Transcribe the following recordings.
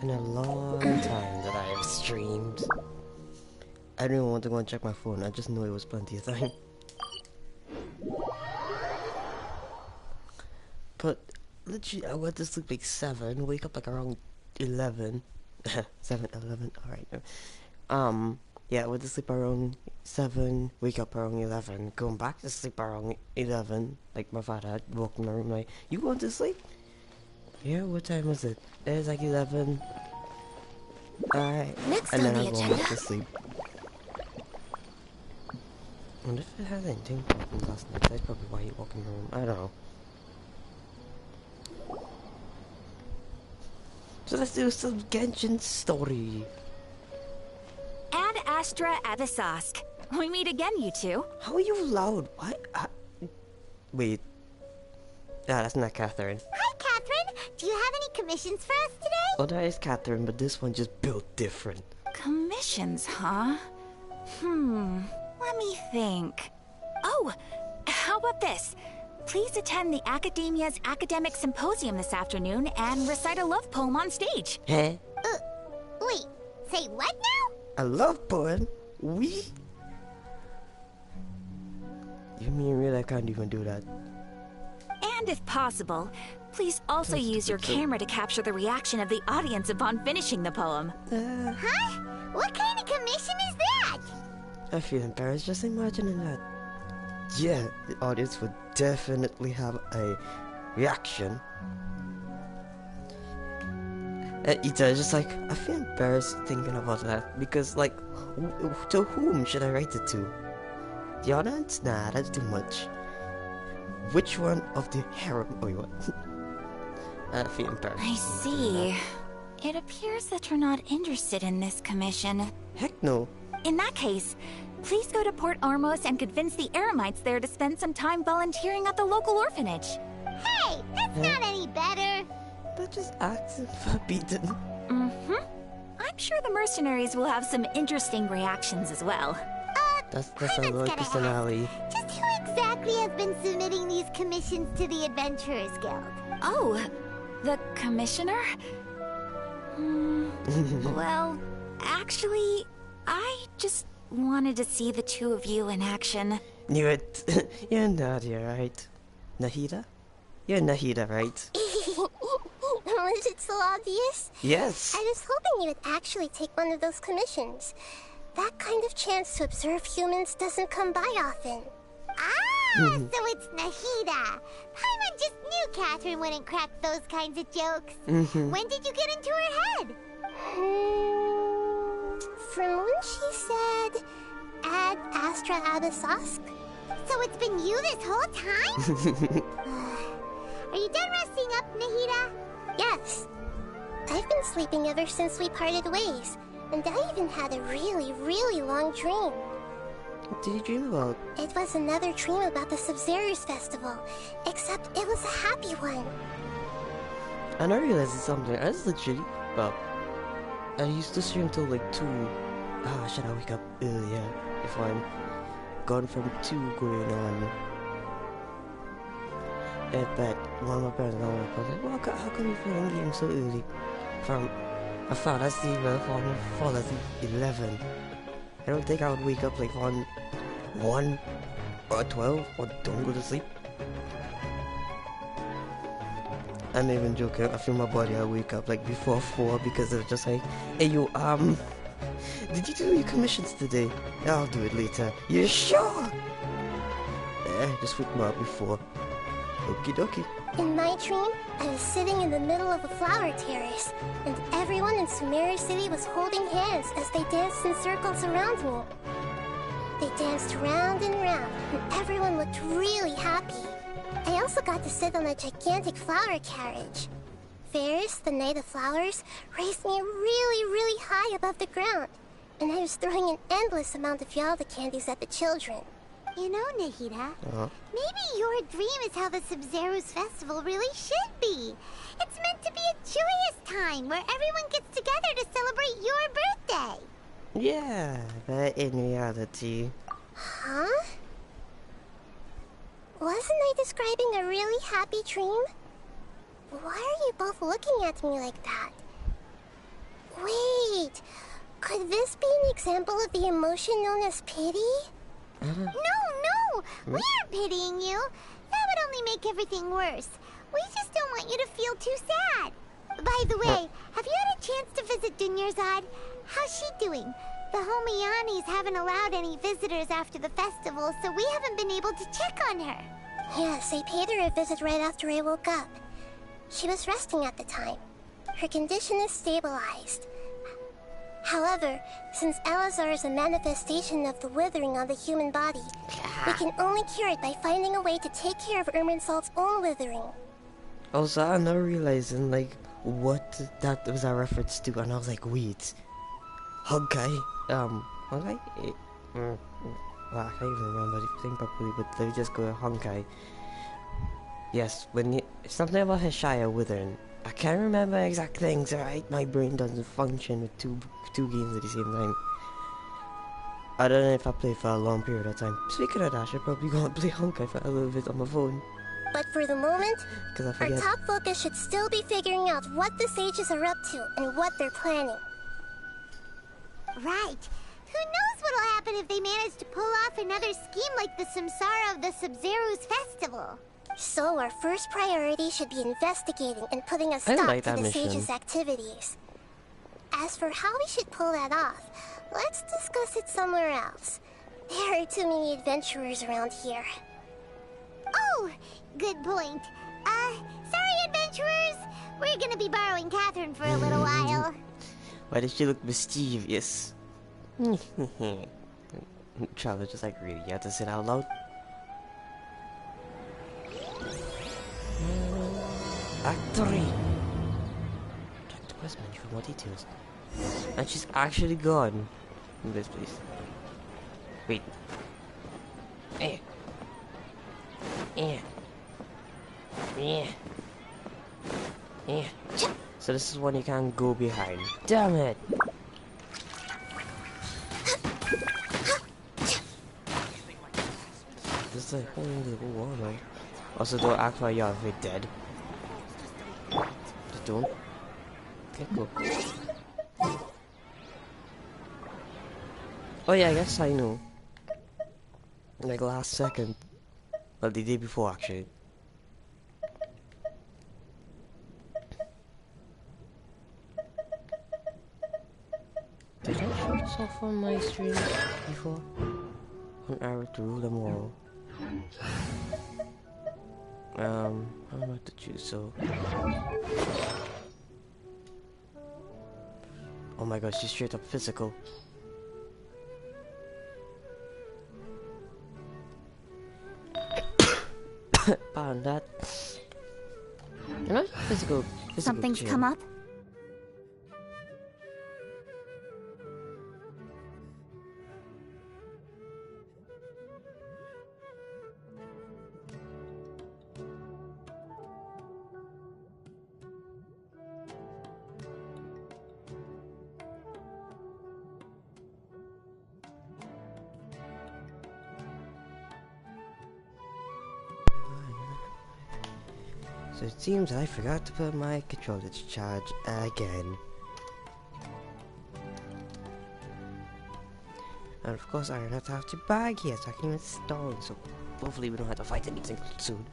in a long time that I have streamed. I didn't want to go and check my phone, I just knew it was plenty of time. But legit, I went to sleep like 7, wake up like around 11. 7, 11, alright. Yeah, I went to sleep around 7, wake up around 11, going back to sleep around 11. Like my father had woke me in my room like, you going to sleep? Yeah, what time was it? It was like 11. Alright. Next And on then the I go agenda. back to sleep. I wonder if it has anything from last night. That's probably why you walk in the room. I don't know. So let's do some Genshin story. Ad Astra Avisask. We meet again, you two. How are you loud? What? Wait. Ah, that's not Catherine. Hi, Catherine. Do you have any commissions for us today? Oh, that is Catherine, but this one just built different. Commissions, huh? Let me think. Oh, how about this? Please attend the Academia's Academic Symposium this afternoon and recite a love poem on stage. Huh? Wait, say what now? A love poem? We? You mean really I can't even do that? And if possible, please also use your camera to capture the reaction of the audience upon finishing the poem. Huh? What kind of commission is that? I feel embarrassed just imagining that. Yeah, the audience would definitely have a reaction. Ita is just like, I feel embarrassed thinking about that because, like, to whom should I write it to? The audience? Nah, that's too much. Which one of the harem? Oh, wait, what? I feel embarrassed. I see. It appears that you're not interested in this commission. Heck no. In that case, please go to Port Ormos and convince the Eremites there to spend some time volunteering at the local orphanage. Hey, that's not any better. That just asking for beaten. I'm sure the mercenaries will have some interesting reactions as well. That's Ivan's a gotta good personality. ask, just who exactly has been submitting these commissions to the Adventurers Guild? Oh, the commissioner? Well, actually, I just wanted to see the two of you in action. Knew it. You're Nadia, right? Nahida? You're Nahida, right? Was it so obvious? Yes. I was hoping you would actually take one of those commissions. That kind of chance to observe humans doesn't come by often. Ah, so it's Nahida. Paimon just knew Catherine wouldn't crack those kinds of jokes. When did you get into her head? From when she said, Ad Astra Abisask? So it's been you this whole time? Are you done resting up, Nahida? Yes. I've been sleeping ever since we parted ways, and I even had a really, really long dream. What did you dream about? It was another dream about the Sub-Zero's festival, except it was a happy one. And I realized something. I was legit. Well, I used to stream till like 2. Should I wake up earlier if I'm gone from 2 going on? But one of my parents was like, well, how come you playing games so early? I found I sleep fall asleep 11. I don't think I would wake up like on 1 or 12 or don't go to sleep. I'm not even joking. I feel my body. I wake up like before 4 because it's just like, hey you, did you do your commissions today? I'll do it later. You sure? Just wake me up before. Okie dokie. In my dream, I was sitting in the middle of a flower terrace, and everyone in Sumeru City was holding hands as they danced in circles around me. They danced round and round, and everyone looked really happy. I also got to sit on a gigantic flower carriage. Ferris, the Knight of Flowers, raised me really, really high above the ground, and I was throwing an endless amount of Yalda candies at the children. You know, Nahida, maybe your dream is how the Sub-Zero's festival really should be. It's meant to be a joyous time where everyone gets together to celebrate your birthday. Yeah, but in reality. Huh? Wasn't I describing a really happy dream? Why are you both looking at me like that? Could this be an example of the emotion known as pity? No! We aren't pitying you. That would only make everything worse. We just don't want you to feel too sad. By the way, have you had a chance to visit Dunyarzad? How's she doing? The Homiyanis haven't allowed any visitors after the festival, so we haven't been able to check on her. Yes, I paid her a visit right after I woke up. She was resting at the time. Her condition is stabilized. However, since Elazar is a manifestation of the withering on the human body, we can only cure it by finding a way to take care of Irminsul's own withering. Also, I'm not realizing, like, what that was a reference to, and I was like, wait. Honkai? Honkai? Well, I can't even remember the thing properly, but let me just go Honkai. Yes, when you, something about Hishaya withering. I can't remember exact things, alright? My brain doesn't function with two games at the same time. I don't know if I play for a long period of time. Speaking of that, I should probably go and play Honkai for a little bit on my phone. But for the moment, Because I our forget. top focus should still be figuring out what the sages are up to and what they're planning. Right. Who knows what'll happen if they manage to pull off another scheme like the Samsara of the Sub-Zero's festival? So our first priority should be investigating and putting a I stop like to that the mission. sages' activities. As for how we should pull that off, let's discuss it somewhere else. There are too many adventurers around here. Oh, good point. Sorry, adventurers. We're gonna be borrowing Catherine for a little while. Why does she look mischievous? Travis just like, really, you have to sit out loud? Act 3. Check the quest menu for more details. And she's actually gone in this place. Wait. Eh. Eh. Eh. Eh. So this is one you can't go behind. Damn it! This is like holy little wall, man. Also, don't act like you're already dead. Just don't. Okay, cool. Oh yeah, I guess I know. Like last second. Well, the day before actually. Did I show this off on my stream before? On arrow to rule them all. I don't know what to choose, so... Oh my gosh, she's straight up physical. Pardon that. You know, physical Something's chill. come up? So it seems I forgot to put my controller to charge again. And of course I don't have to have to bag here, so I can even stone, so hopefully we don't have to fight anything soon.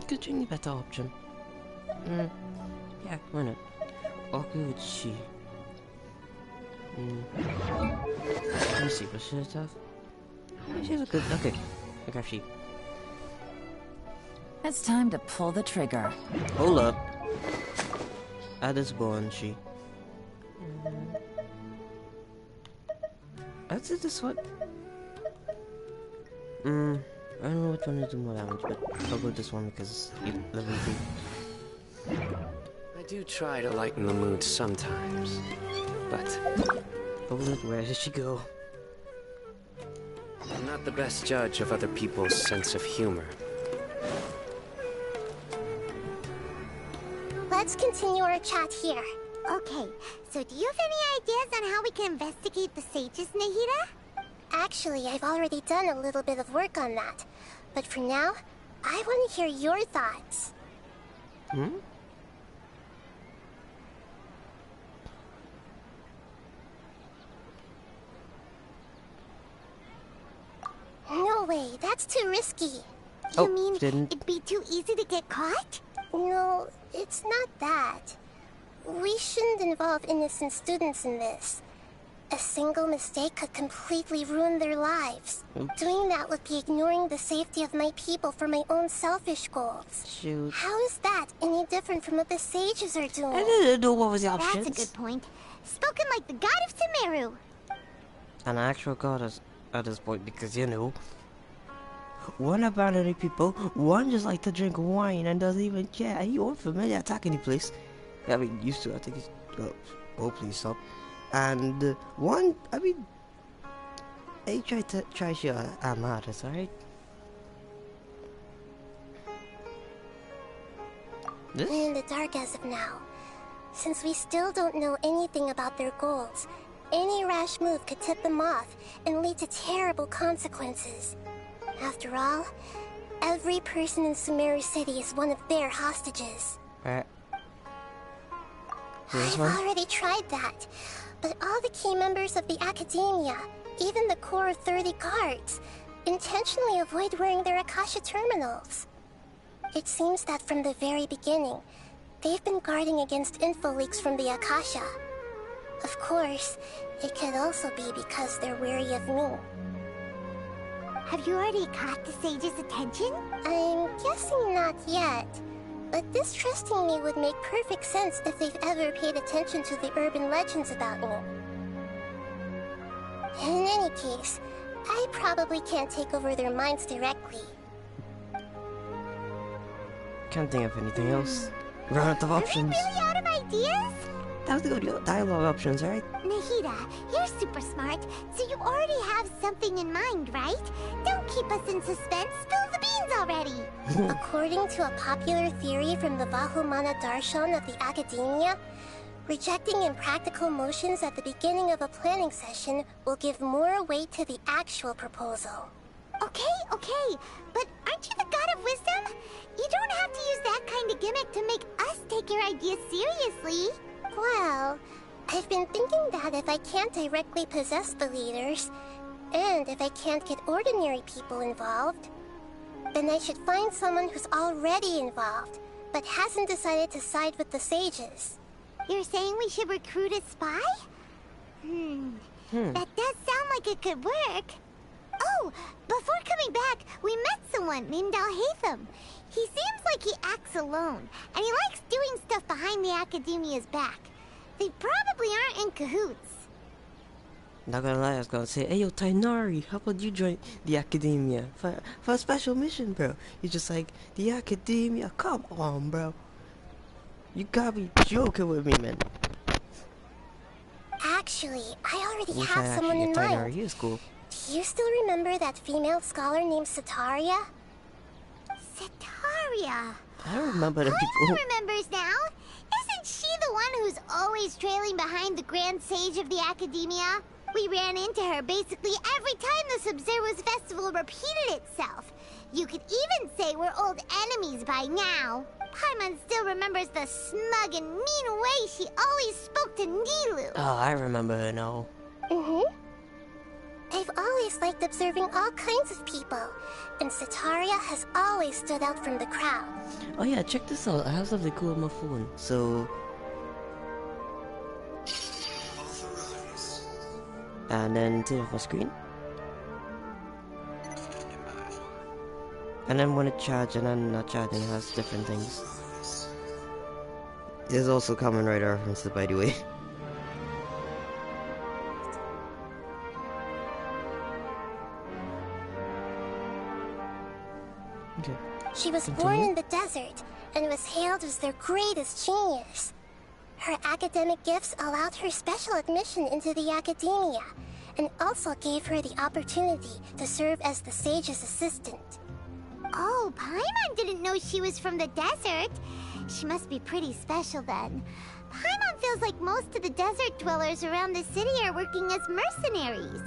Could you need a better option? Yeah, why not? Okuchi. Let me see, what should I have? She's a good, okay. Okay, she. It's time to pull the trigger. Hold up. Ada's born, she. That's it, this one. I don't know which one to do more damage, but I'll go with this one because it's level 3. I do try to lighten the mood sometimes, but Oh look, where did she go? I'm not the best judge of other people's sense of humor. Let's continue our chat here. Okay, so do you have any ideas on how we can investigate the sages, Nahida? Actually, I've already done a little bit of work on that. But for now, I want to hear your thoughts. That's too risky. You mean didn't. it'd be too easy to get caught? No, it's not that. We shouldn't involve innocent students in this. A single mistake could completely ruin their lives. Oops. Doing that would be ignoring the safety of my people for my own selfish goals. Shoot. How is that any different from what the sages are doing? I didn't know what was the options. That's a good point. Spoken like the god of Sumeru. An actual god at this point, because you know, one abandoning people, one just like to drink wine and doesn't even care. He won't familiar attack any place. I mean, used to. I think he's. Oh, please stop. And one, I mean, he tried to trash your armadas, alright? This? We're in the dark as of now. Since we still don't know anything about their goals, any rash move could tip them off and lead to terrible consequences. After all, every person in Sumeru City is one of their hostages. Alright. This I've one? already tried that, but all the key members of the Academia, even the core of 30 guards, intentionally avoid wearing their Akasha terminals. It seems that from the very beginning, they've been guarding against info leaks from the Akasha. Of course, it could also be because they're wary of me. Have you already caught the sage's attention? I'm guessing not yet, but distrusting me would make perfect sense if they've ever paid attention to the urban legends about me. In any case, I probably can't take over their minds directly. Can't think of anything else. Run out of options. Are we really out of ideas? That was the good dialogue options, right? Nahida, you're super smart, so you already have something in mind, right? Don't keep us in suspense. Spill the beans already. According to a popular theory from the Vahumana Darshan of the Academia, rejecting impractical motions at the beginning of a planning session will give more weight to the actual proposal. Okay, but aren't you the god of wisdom? You don't have to use that kind of gimmick to make us take your ideas seriously. Well, I've been thinking that if I can't directly possess the leaders, and if I can't get ordinary people involved, then I should find someone who's already involved, but hasn't decided to side with the sages. You're saying we should recruit a spy? That does sound like it could work. Oh, before coming back, we met someone named Alhaitham. He seems like he acts alone, and he likes doing stuff behind the Academia's back. They probably aren't in cahoots. Not gonna lie, I was gonna say, hey yo, Tainari, how about you join the Academia for a special mission, bro? You're just like, the Academia, come on, bro. You gotta be joking with me, man. Actually, I already Wish have I someone actually in get mind. Tainari, he was cool. Do you still remember that female scholar named Sataria? Sataria. I don't remember the people. Paimon remembers now. Isn't she the one who's always trailing behind the Grand Sage of the Academia? We ran into her basically every time the Sub-Zero's festival repeated itself. You could even say we're old enemies by now. Paimon still remembers the smug and mean way she always spoke to Nilu. Oh, I remember her now. I've always liked observing all kinds of people, and Sataria has always stood out from the crowd. Oh yeah, check this out. I have something cool on my phone. So, and then turn off my screen. And then when it charges and then not charging, it has different things. There's also Kamen Rider references, by the way. Okay. She was Continue. born in the desert and was hailed as their greatest genius. Her academic gifts allowed her special admission into the Academia, and also gave her the opportunity to serve as the sage's assistant. Oh, Paimon didn't know she was from the desert. She must be pretty special then. Paimon feels like most of the desert dwellers around the city are working as mercenaries.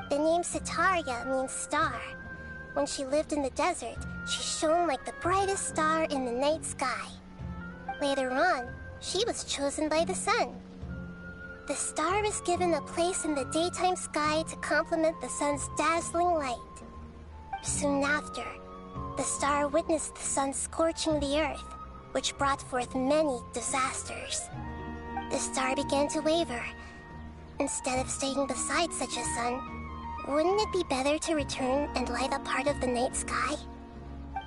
The name Sataria means star. When she lived in the desert, she shone like the brightest star in the night sky. Later on, she was chosen by the sun. The star was given a place in the daytime sky to complement the sun's dazzling light. Soon after, the star witnessed the sun scorching the earth, which brought forth many disasters. The star began to waver. Instead of staying beside such a sun, wouldn't it be better to return and light up part of the night sky?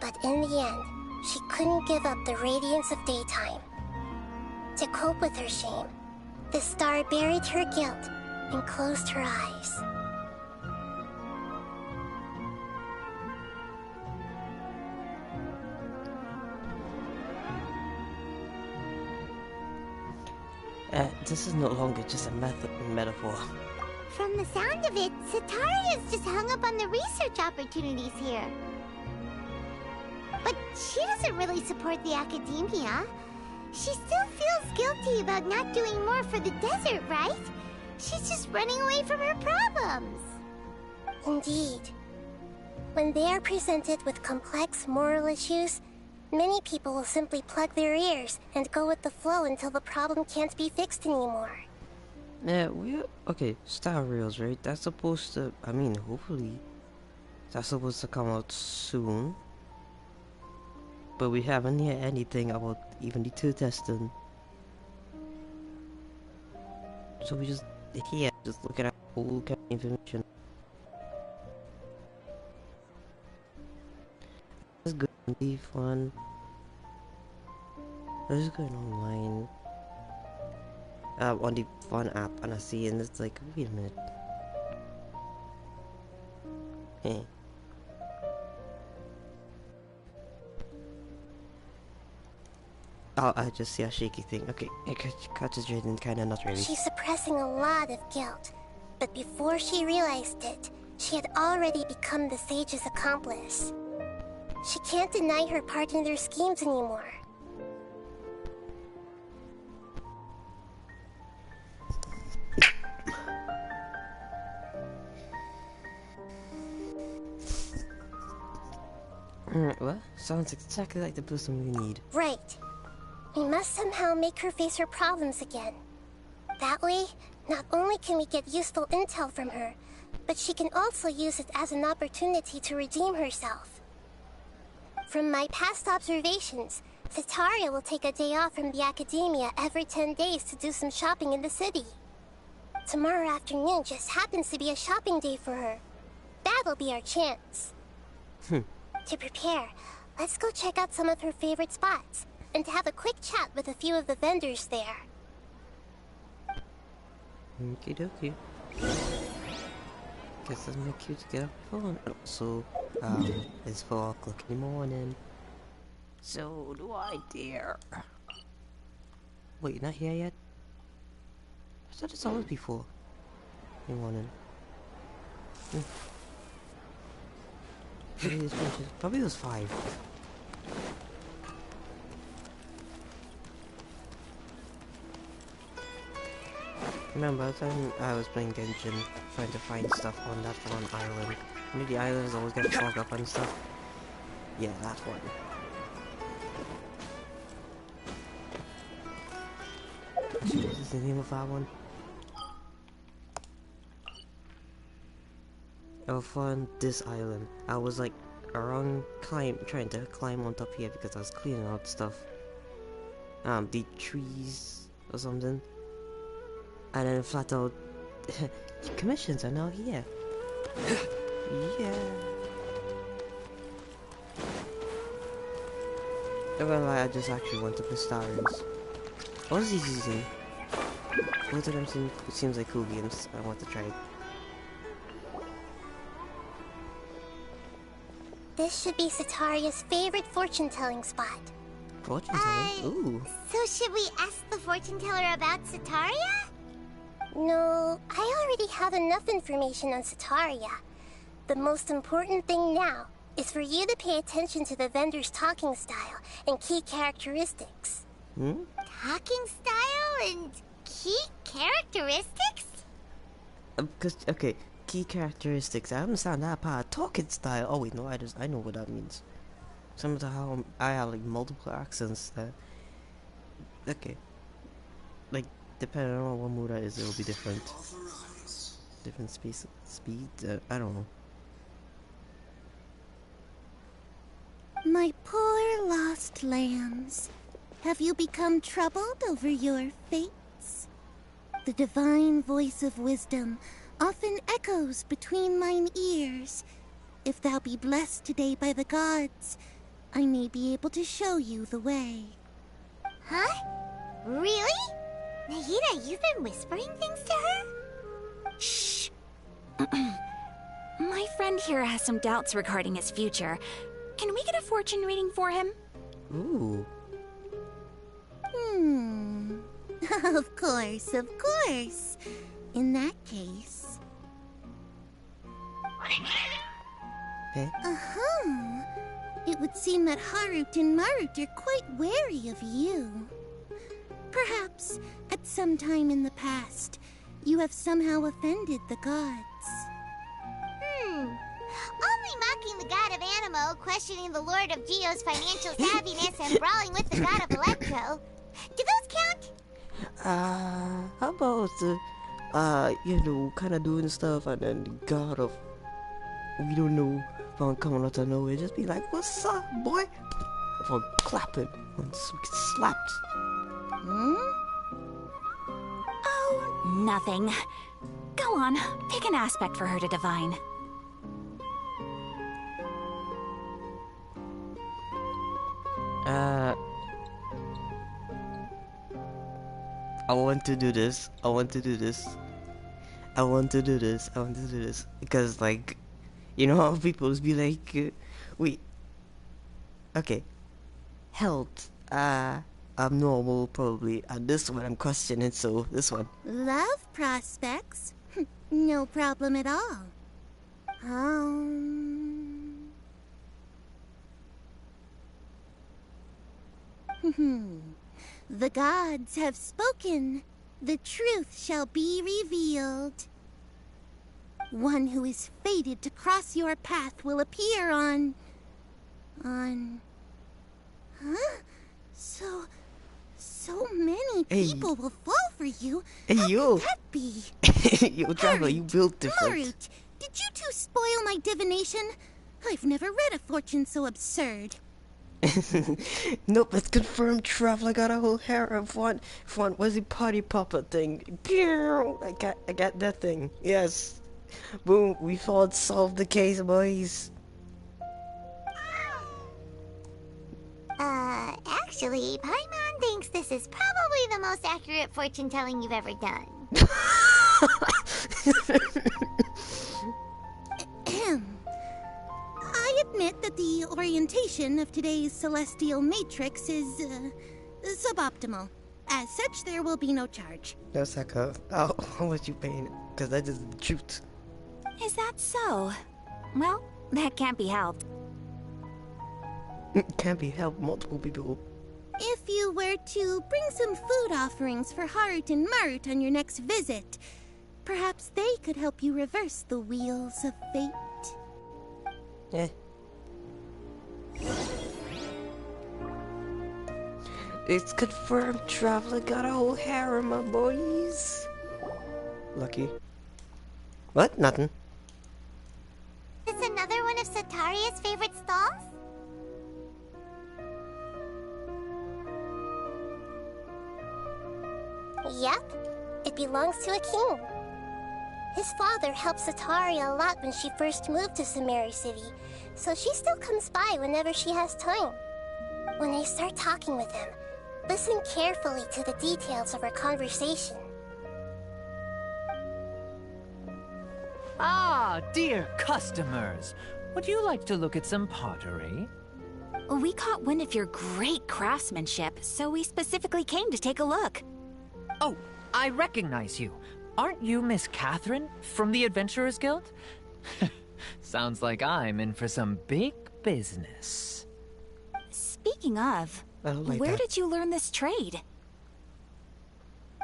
But in the end, she couldn't give up the radiance of daytime. To cope with her shame, the star buried her guilt and closed her eyes. This is no longer just a metaphor. From the sound of it, Sataria's just hung up on the research opportunities here. But she doesn't really support the academia. She still feels guilty about not doing more for the desert, right? She's just running away from her problems. Indeed. When they are presented with complex moral issues, many people will simply plug their ears and go with the flow until the problem can't be fixed anymore. Yeah, okay, Star Rails, right? That's supposed to, I mean, hopefully, that's supposed to come out soon. But we haven't heard anything about even the 2 testing. So we just, here, just looking at all kind of information. It's good to be fun. I was going online on the fun app, and I see, and it's like, wait a minute. Hey. Oh, I just see a shaky thing. Okay, concentrating, kinda not really. She's suppressing a lot of guilt, but before she realized it, she had already become the sage's accomplice. She can't deny her part in their schemes anymore. What? Sounds exactly like the person we need. Right. We must somehow make her face her problems again. That way, not only can we get useful intel from her, but she can also use it as an opportunity to redeem herself. From my past observations, Sataria will take a day off from the academia every 10 days to do some shopping in the city. Tomorrow afternoon just happens to be a shopping day for her. That'll be our chance. To prepare, let's go check out some of her favorite spots, and have a quick chat with a few of the vendors there. Okie dokie. Guess that's my cue to get off the phone. So, it's 4 o'clock in the morning. So do I dare. Wait, not here yet? I thought it's always before. In the morning. Probably it was 5. Remember the time I was playing Genshin, trying to find stuff on that one island. You know the islands always get fogged up and stuff? Yeah, that one. What is the name of that one? I found this island. I was like around trying to climb on top here because I was cleaning out stuff. The trees or something. And then flat out, commissions are now here. Yeah. I won't lie, I just actually want to play Star Wars. What is he using? Both of them seems like cool games. I want to try it. This should be Sataria's favorite fortune-telling spot. Fortune telling? Ooh. So should we ask the fortune teller about Sataria? No, I already have enough information on Sataria. The most important thing now is for you to pay attention to the vendor's talking style and key characteristics. Talking style and key characteristics? Because, okay, key characteristics. I understand that part. Talking style. Oh wait, no, I know what that means. Some of the how I have like multiple accents there. Okay. Like, depending on what mood that is, it will be different. Different speed, I don't know. My poor lost lambs. Have you become troubled over your fates? The divine voice of wisdom often echoes between mine ears. If thou be blessed today by the gods, I may be able to show you the way. Huh? Really? Nahida, you've been whispering things to her? Shh. My friend here has some doubts regarding his future. Can we get a fortune reading for him? Ooh. Of course, of course. In that case... Eh? Uh-huh. It would seem that Harut and Marut are quite wary of you. Perhaps, at some time in the past, you have somehow offended the gods. Only mocking the god of Animo, questioning the Lord of Geo's financial savviness, and brawling with the god of Electro. Do those count? How about kind of doing stuff and then the god of, we don't know, found coming out of nowhere, just be like, what's up, boy? For clapping once we get slapped. Oh, nothing. Go on, pick an aspect for her to divine. I want to do this. I want to do this. I want to do this. I want to do this. Because, like, you know how people just be like, wait. Okay. Health. Abnormal, probably. And this one I'm questioning, so this one. Love prospects? No problem at all. The gods have spoken. The truth shall be revealed. One who is fated to cross your path will appear on... Huh? So many people will fall for you. Hey, How yo. could that be? Yo, Traveler, you built different. Marut, did you two spoil my divination? I've never read a fortune so absurd. Nope, it's confirmed. Traveler got a whole harem for one was the party popper thing. Pew! I got that thing. Yes. Boom, we thought solved the case, boys. Actually, Paimon thinks this is probably the most accurate fortune telling you've ever done. I admit that the orientation of today's celestial matrix is, suboptimal. As such, there will be no charge. No, Saka. How much you paying? Because that is the truth. Is that so? Well, that can't be helped. Can't be helped, multiple people. If you were to bring some food offerings for Harut and Marut on your next visit, perhaps they could help you reverse the wheels of fate. Eh. It's confirmed. Traveler got a whole harem, my boys. Lucky. What? Nothing. Is another one of Sataria's favorite stalls? Yep, it belongs to a king. His father helped Sataria a lot when she first moved to Samari City, so she still comes by whenever she has time. When I start talking with him, listen carefully to the details of our conversation. Ah, dear customers, would you like to look at some pottery? We caught wind of your great craftsmanship, so we specifically came to take a look. Oh, I recognize you. Aren't you Miss Catherine from the Adventurers Guild? Sounds like I'm in for some big business. Speaking of, I don't like where that. did you learn this trade?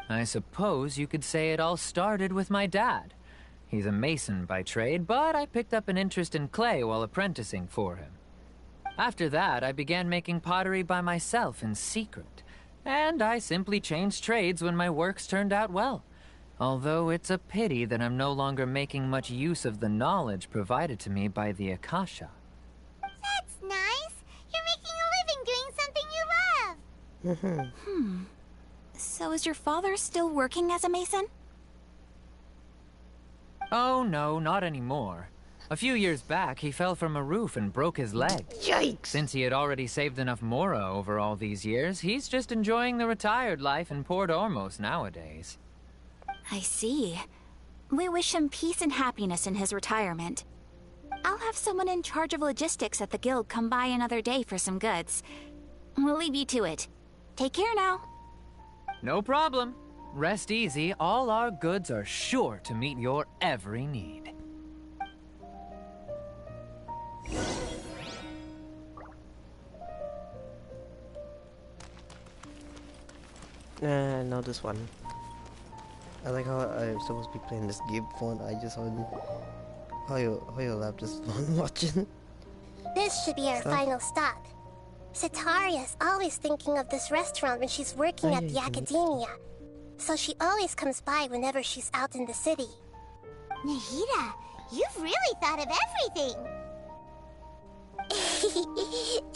I suppose you could say it all started with my dad. He's a mason by trade, but I picked up an interest in clay while apprenticing for him. After that, I began making pottery by myself in secret, and I simply changed trades when my works turned out well. Although it's a pity that I'm no longer making much use of the knowledge provided to me by the Akasha. That's nice. You're So is your father still working as a mason? Oh no, not anymore. A few years back, he fell from a roof and broke his leg. Yikes! Since he had already saved enough mora over all these years, he's just enjoying the retired life in Port Ormos nowadays. I see. We wish him peace and happiness in his retirement. I'll have someone in charge of logistics at the guild come by another day for some goods. We'll leave you to it. Take care now. No problem. Rest easy, all our goods are sure to meet your every need. No, this one. I like how I'm supposed to be playing this game phone. I just on how you lap this phone watching. This should be our final stop. Cetaria's always thinking of this restaurant when she's working at the academia. So she always comes by whenever she's out in the city. Nahida, you've really thought of everything.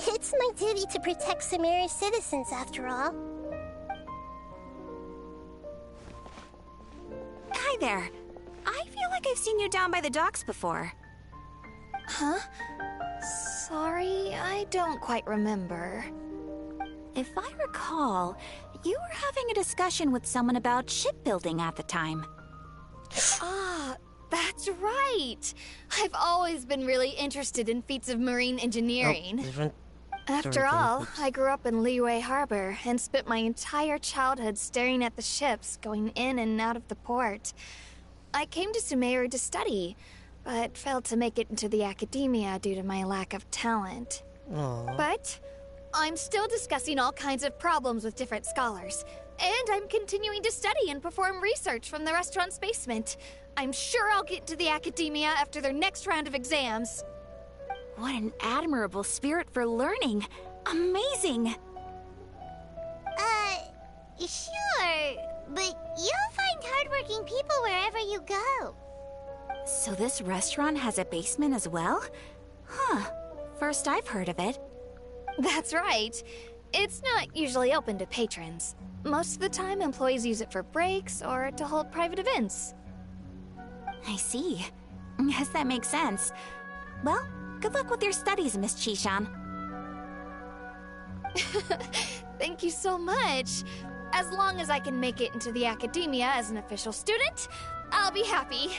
It's my duty to protect Sumeru's citizens, after all. Hi there. I feel like I've seen you down by the docks before. Huh? Sorry, I don't quite remember. If I recall, you were having a discussion with someone about shipbuilding at the time. Ah, that's right. I've always been really interested in feats of marine engineering. Oh, different. After all, I grew up in Liyue Harbor and spent my entire childhood staring at the ships going in and out of the port. I came to Sumeru to study, but failed to make it into the academia due to my lack of talent. Aww. But I'm still discussing all kinds of problems with different scholars, and I'm continuing to study and perform research from the restaurant's basement. I'm sure I'll get to the academia after their next round of exams. What an admirable spirit for learning. Amazing. Sure, but you'll find hardworking people wherever you go. So this restaurant has a basement as well? Huh. First I've heard of it. That's right. It's not usually open to patrons. Most of the time, employees use it for breaks or to hold private events. I see. Yes, that makes sense. Well, good luck with your studies, Miss Chishan. Thank you so much. As long as I can make it into the academia as an official student, I'll be happy.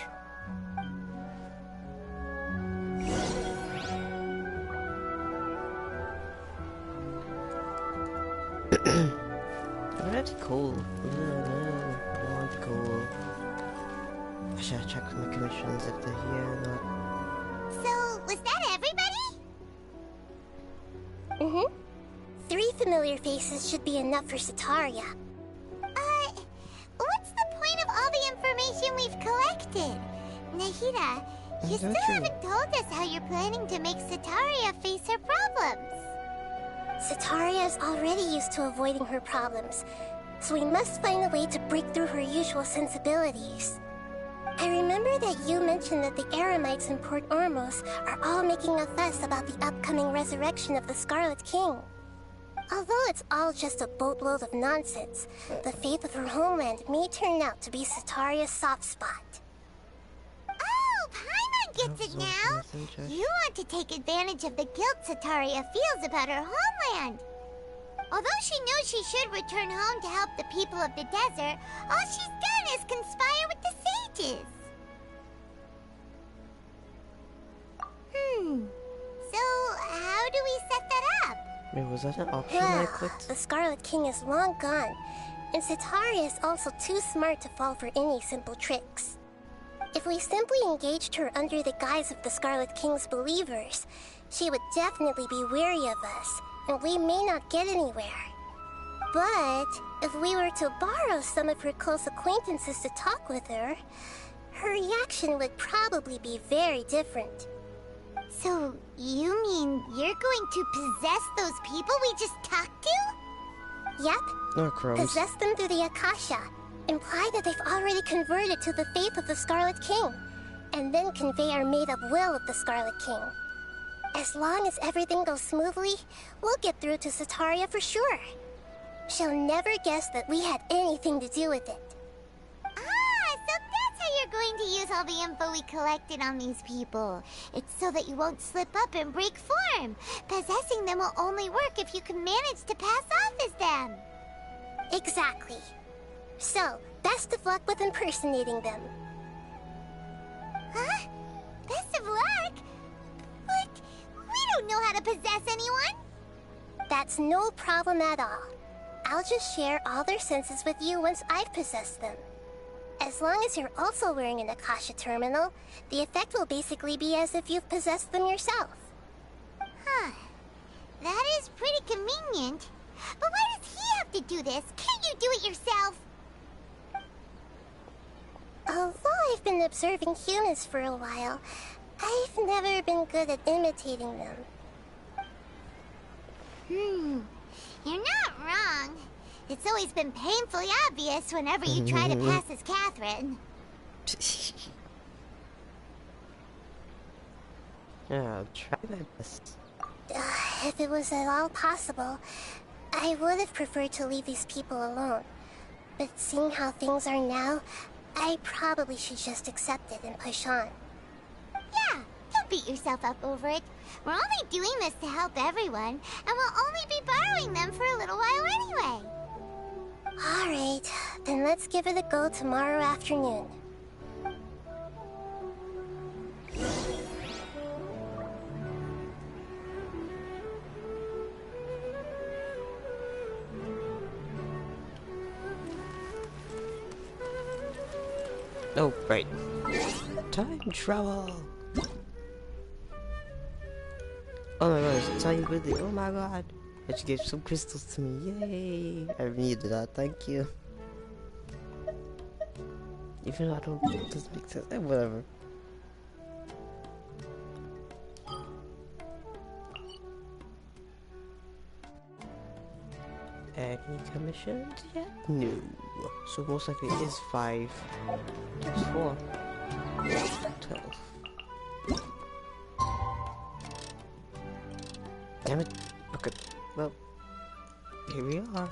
That's cool. That's cool. I should check my commissions if they're here or not. So, was that everybody? Mm-hmm. 3 familiar faces should be enough for Cetaria. What's the point of all the information we've collected? Nahida, you still haven't told us how you're planning to make Cetaria face her problems. Cetaria is already used to avoiding her problems, so we must find a way to break through her usual sensibilities. I remember that you mentioned that the Eremites in Port Ormos are all making a fuss about the upcoming resurrection of the Scarlet King. Although it's all just a boatload of nonsense, the fate of her homeland may turn out to be Cetaria's soft spot. Oh, Paimon gets it now! You want to take advantage of the guilt Cetaria feels about her homeland. Although she knows she should return home to help the people of the desert, all she's done is conspire with the sages. So, how do we set that up? Wait, was that an option I Well, clicked? the Scarlet King is long gone, and Cetaria is also too smart to fall for any simple tricks. If we simply engaged her under the guise of the Scarlet King's believers, she would definitely be wary of us, and we may not get anywhere. But if we were to borrow some of her close acquaintances to talk with her, her reaction would probably be very different. So, you mean you're going to possess those people we just talked to? Yep, No crumbs. possess them through the Akasha, imply that they've already converted to the faith of the Scarlet King, and then convey our made-up will of the Scarlet King. As long as everything goes smoothly, we'll get through to Cetaria for sure. She'll never guess that we had anything to do with it. Ah, so that's how you're going to use all the info we collected on these people. It's so that you won't slip up and break form. Possessing them will only work if you can manage to pass off as them. Exactly. So, best of luck with impersonating them. Huh? Best of luck? But we don't know how to possess anyone. That's no problem at all. I'll just share all their senses with you once I've possessed them. As long as you're also wearing an Akasha terminal, the effect will basically be as if you've possessed them yourself. Huh. That is pretty convenient. But why does he have to do this? Can't you do it yourself? Although I've been observing humans for a while, I've never been good at imitating them. You're not wrong. It's always been painfully obvious whenever you try to pass as Catherine. Yeah, I'll try my best. If it was at all possible, I would have preferred to leave these people alone. But seeing how things are now, I probably should just accept it and push on. Yeah, don't beat yourself up over it. We're only doing this to help everyone, and we'll only be borrowing them for a little while anyway. Alright, then let's give it a go tomorrow afternoon. Oh, right. Time travel! Oh my god, it's time with it. Oh my god. And she gave some crystals to me. Yay! I needed that, thank you. Even though I don't think it doesn't make sense. Whatever. Any commissions yet? No. So most likely it is 5 times 4. 12. Damn it. Okay. Well, here we are.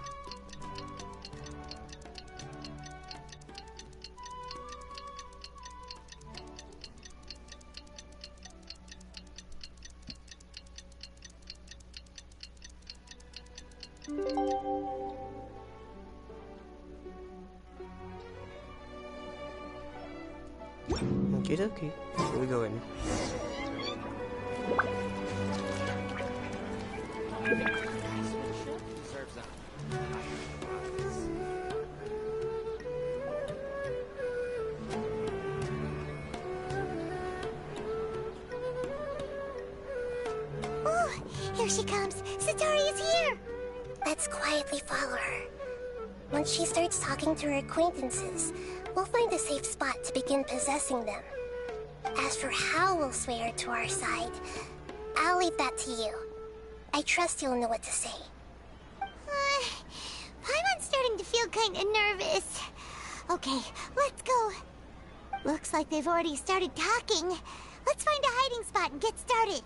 Okay, okay. Here we go in. Oh, here she comes. Satori is here. Let's quietly follow her. Once she starts talking to her acquaintances, we'll find a safe spot to begin possessing them. As for how we'll sway her to our side, I'll leave that to you. I trust you'll know what to say. Paimon's starting to feel kind of nervous. Okay, let's go. Looks like they've already started talking. Let's find a hiding spot and get started.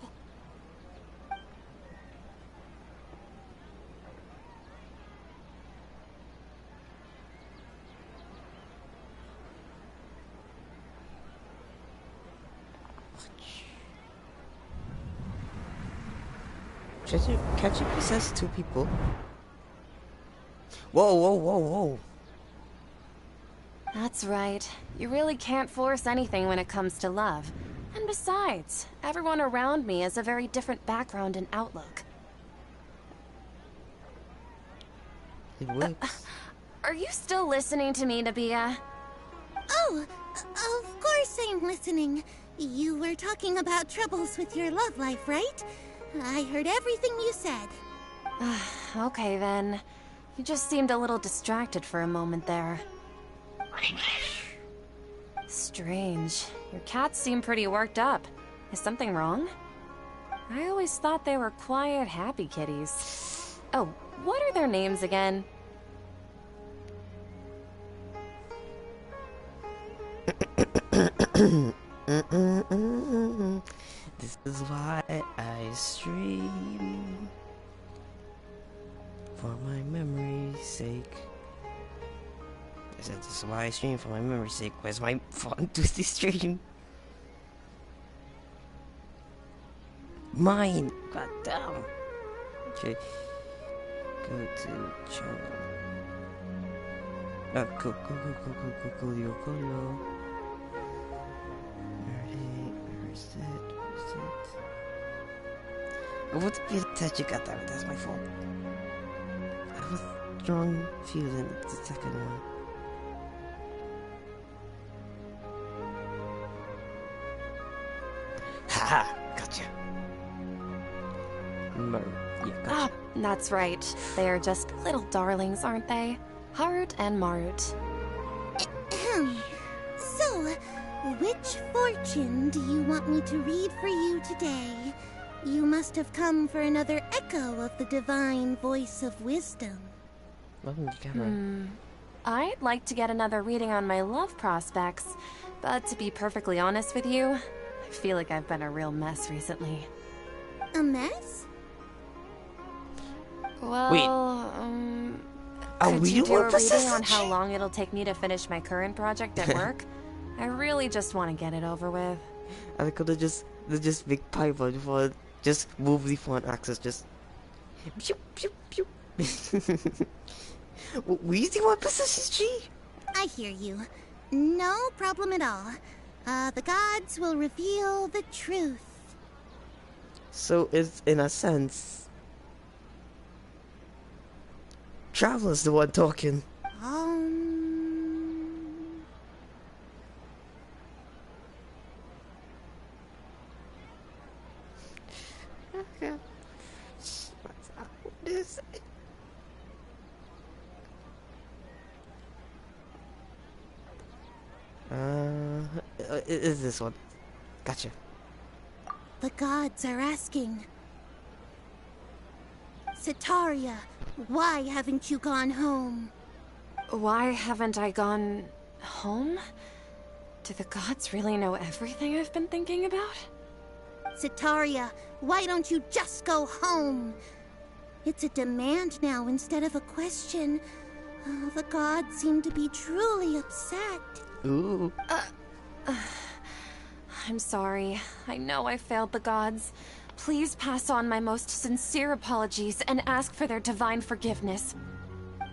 Can't you possess 2 people? Whoa, whoa, whoa, whoa. That's right. You really can't force anything when it comes to love. And besides, everyone around me has a very different background and outlook. It works. Are you still listening to me, Nabia? Oh, of course I'm listening. You were talking about troubles with your love life, right? I heard everything you said. Okay then. You just seemed a little distracted for a moment there. Strange. Your cats seem pretty worked up. Is something wrong? I always thought they were quiet, happy kitties. Oh, what are their names again? This is why I stream. for my memory's sake. I said this is why I stream for my memory's sake. Where's my fun twisty stream? Mine! God damn! Okay. Go to channel. Oh, cool. Where is it? I want to be attached, goddammit, that's my fault. I have a strong feeling it's the second one. Haha! Gotcha! Yeah, gotcha. Ah, that's right. They are just little darlings, aren't they? Harut and Marut. So, which fortune do you want me to read for you today? You must have come for another echo of the divine voice of wisdom. Welcome to camera. I'd like to get another reading on my love prospects, but to be perfectly honest with you, I feel like I've been a real mess recently. A mess? Well, Are could we you do doing a reading persistence? on how long it'll take me to finish my current project at work? I really just want to get it over with. I could have just big pivot for just move the font axis, just pew pew pew. We see what persistence, G? I hear you. No problem at all. The gods will reveal the truth. So it's in a sense, Traveler's the one talking. Okay. What's up with this? It is this one. Gotcha. The gods are asking. Sitaria, why haven't you gone home? Why haven't I gone home? Do the gods really know everything I've been thinking about? Sitaria, why don't you just go home? It's a demand now instead of a question. The gods seem to be truly upset. Ooh. I'm sorry. I know I failed the gods. Please pass on my most sincere apologies and ask for their divine forgiveness.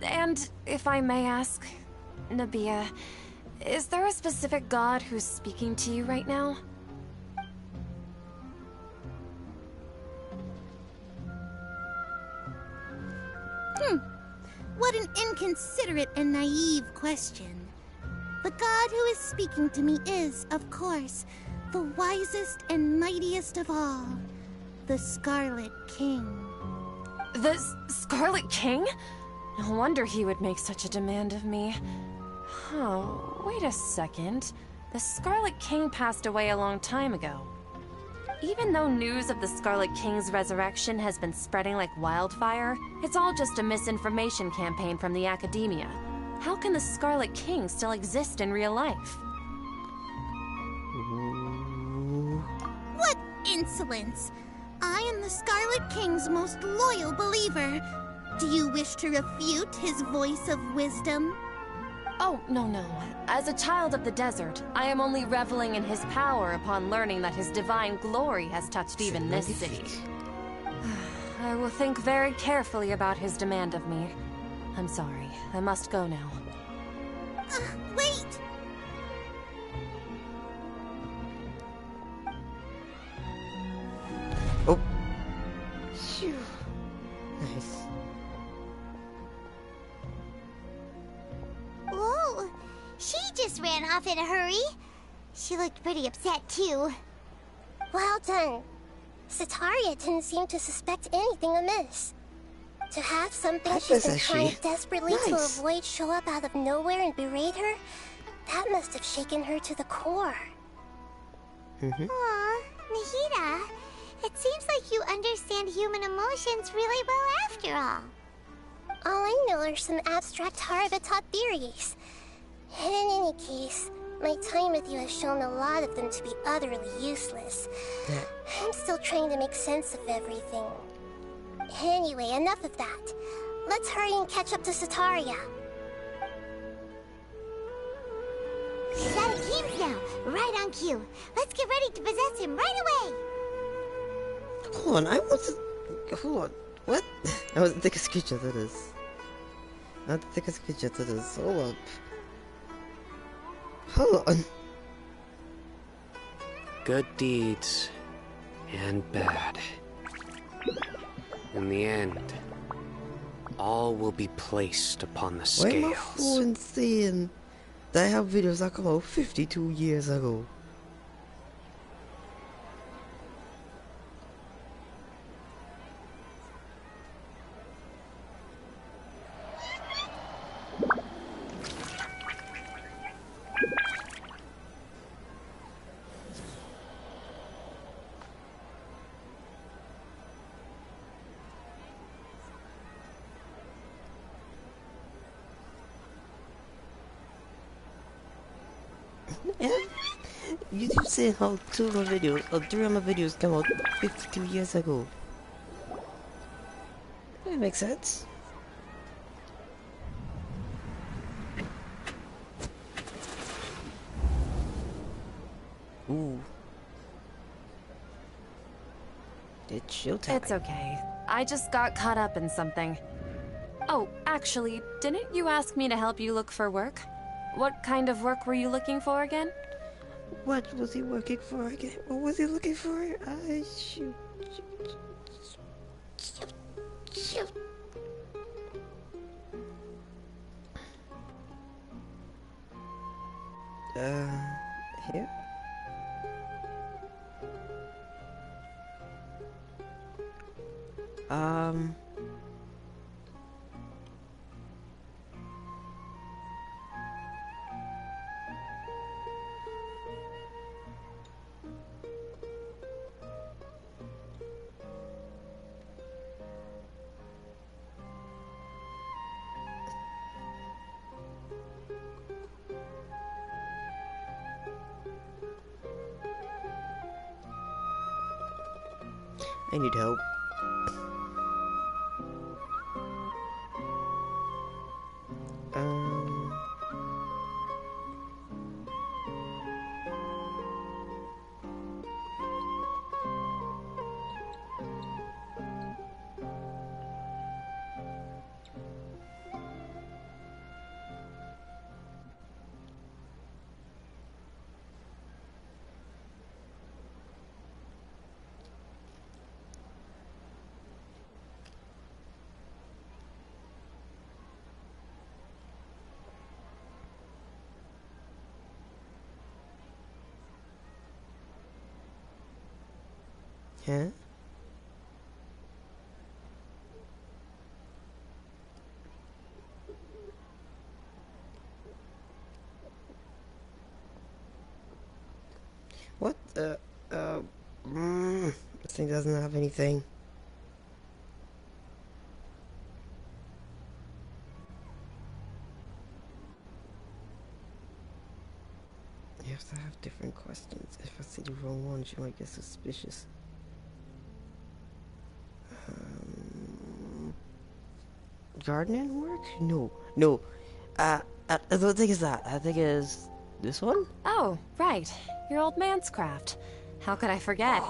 And if I may ask, Nabia, is there a specific god who's speaking to you right now? What an inconsiderate and naive question. The god who is speaking to me is, of course, the wisest and mightiest of all, the Scarlet King. The Scarlet King? No wonder he would make such a demand of me. Oh, wait a second. The Scarlet King passed away a long time ago. Even though news of the Scarlet King's resurrection has been spreading like wildfire, it's all just a misinformation campaign from the academia. How can the Scarlet King still exist in real life? What insolence! I am the Scarlet King's most loyal believer. Do you wish to refute his voice of wisdom? Oh, no. As a child of the desert, I am only reveling in his power upon learning that his divine glory has touched even this city. I will think very carefully about his demand of me. I'm sorry. I must go now. Wait! Oh. Phew. Nice. Whoa! She just ran off in a hurry. She looked pretty upset, too. Well done. Sitaria didn't seem to suspect anything amiss. To have something How she's does been trying she? desperately to Nice. avoid show up out of nowhere and berate her, that must have shaken her to the core. Aw, Nahida, it seems like you understand human emotions really well after all. All I know are some abstract Harabatot theories. In any case, my time with you has shown a lot of them to be utterly useless. I'm still trying to make sense of everything. Anyway, enough of that. let's hurry and catch up to Sataria. He's out of games now. Right on cue. Let's get ready to possess him right away. Hold on, I want to... Hold on. What? I was the thickest creature that is. Not the thickest creature that is. Hold up. Hold on. Good deeds and bad. In the end, all will be placed upon the Why am I scales. fooling saying that I have videos that come out 52 years ago? You keep saying how 2 of my videos, or 3 of my videos come out 52 years ago. That makes sense. Ooh. It's showtime. It's okay. I just got caught up in something. Oh, actually, didn't you ask me to help you look for work? What kind of work were you looking for again? What was he working for again? What was he looking for? Shoot. Here? I need help. Huh? What? This thing doesn't have anything. You have to have different questions. If I say the wrong one, she might get suspicious. Gardening work? No. I don't think it's that. I think it's this one? Oh, right. Your old man's craft. How could I forget?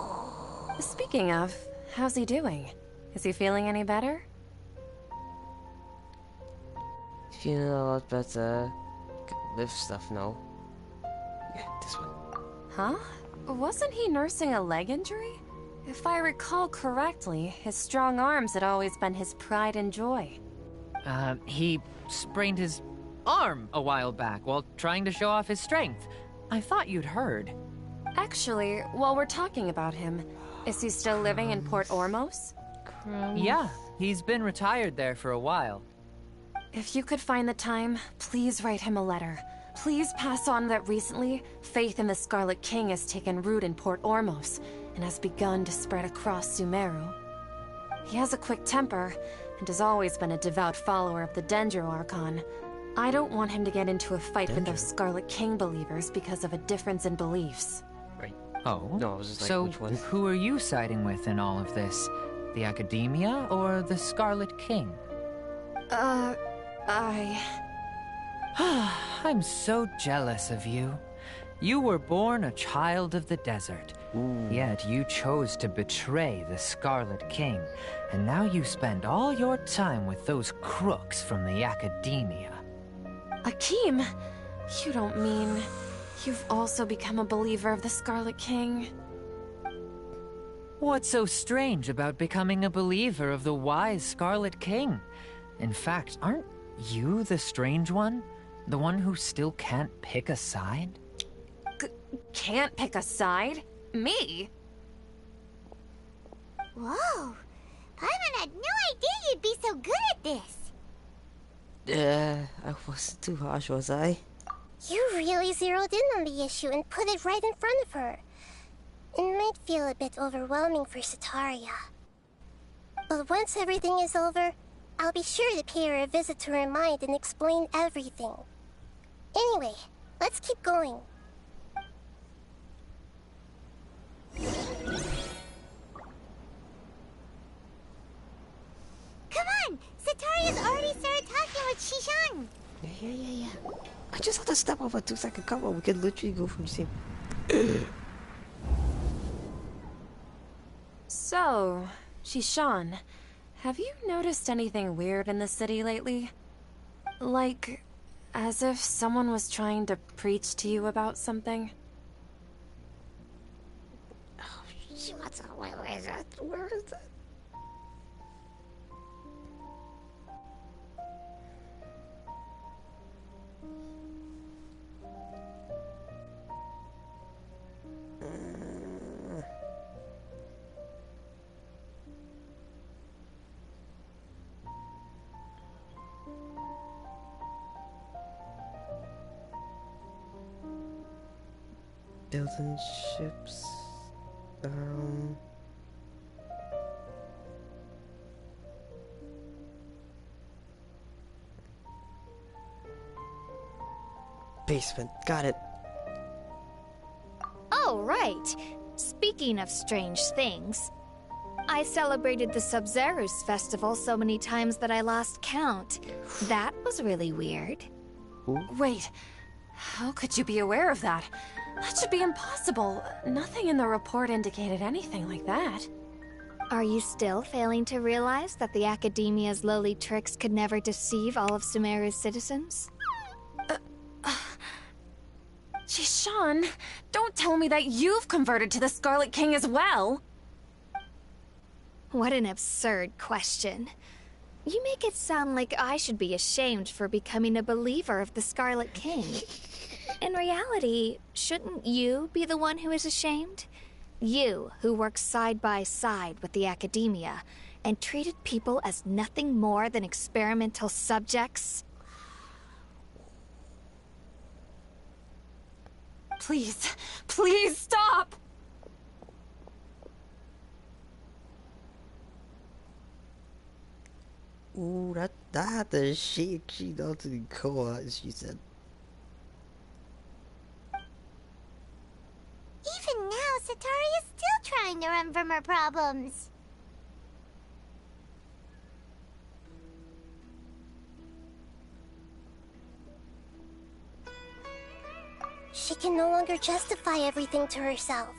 Speaking of, how's he doing? Is he feeling any better? Feeling a lot better. Can lift stuff now. Yeah, this one. Huh? Wasn't he nursing a leg injury? If I recall correctly, his strong arms had always been his pride and joy. He sprained his arm a while back while trying to show off his strength. I thought you'd heard. Actually, while we're talking about him, is he still living in Port Ormos? Yeah, he's been retired there for a while. If you could find the time, please write him a letter. Please pass on that recently, faith in the Scarlet King has taken root in Port Ormos and has begun to spread across Sumeru. He has a quick temper and has always been a devout follower of the Dendro Archon. I don't want him to get into a fight with those Scarlet King believers because of a difference in beliefs. Right. Oh? No, I was just like, so which one? who are you siding with in all of this? The Academia or the Scarlet King? I'm so jealous of you. You were born a child of the desert, yet you chose to betray the Scarlet King, and now you spend all your time with those crooks from the Academia. Akeem, you don't mean you've also become a believer of the Scarlet King? What's so strange about becoming a believer of the wise Scarlet King? In fact, aren't you the strange one? The one who still can't pick a side? Can't pick a side? Me? Whoa! Paimon had no idea you'd be so good at this. I wasn't too harsh, was I? You really zeroed in on the issue and put it right in front of her. It might feel a bit overwhelming for Sataria. But once everything is over, I'll be sure to pay her a visit to her mind and explain everything. Anyway, let's keep going. Come on! Sataria's already started talking with Shishan. Yeah. I just had to step off a 2-second cover. We could literally go from the same. So, Shishan, have you noticed anything weird in the city lately? Like, as if someone was trying to preach to you about something? Where is that? Where is that? Building ships. Basement. Got it. Oh, right. Speaking of strange things, I celebrated the Sub-Zero's festival so many times that I lost count. That was really weird. Wait, how could you be aware of that? That should be impossible. Nothing in the report indicated anything like that. Are you still failing to realize that the Academia's lowly tricks could never deceive all of Sumeru's citizens? Shishan, don't tell me that you've converted to the Scarlet King as well! What an absurd question. You make it sound like I should be ashamed for becoming a believer of the Scarlet King. In reality, shouldn't you be the one who is ashamed? You, who works side by side with the Academia and treated people as nothing more than experimental subjects? Please, please stop! Ooh, that had to shake she down to the core, she said. Even now, Sataria's still trying to run from her problems. She can no longer justify everything to herself.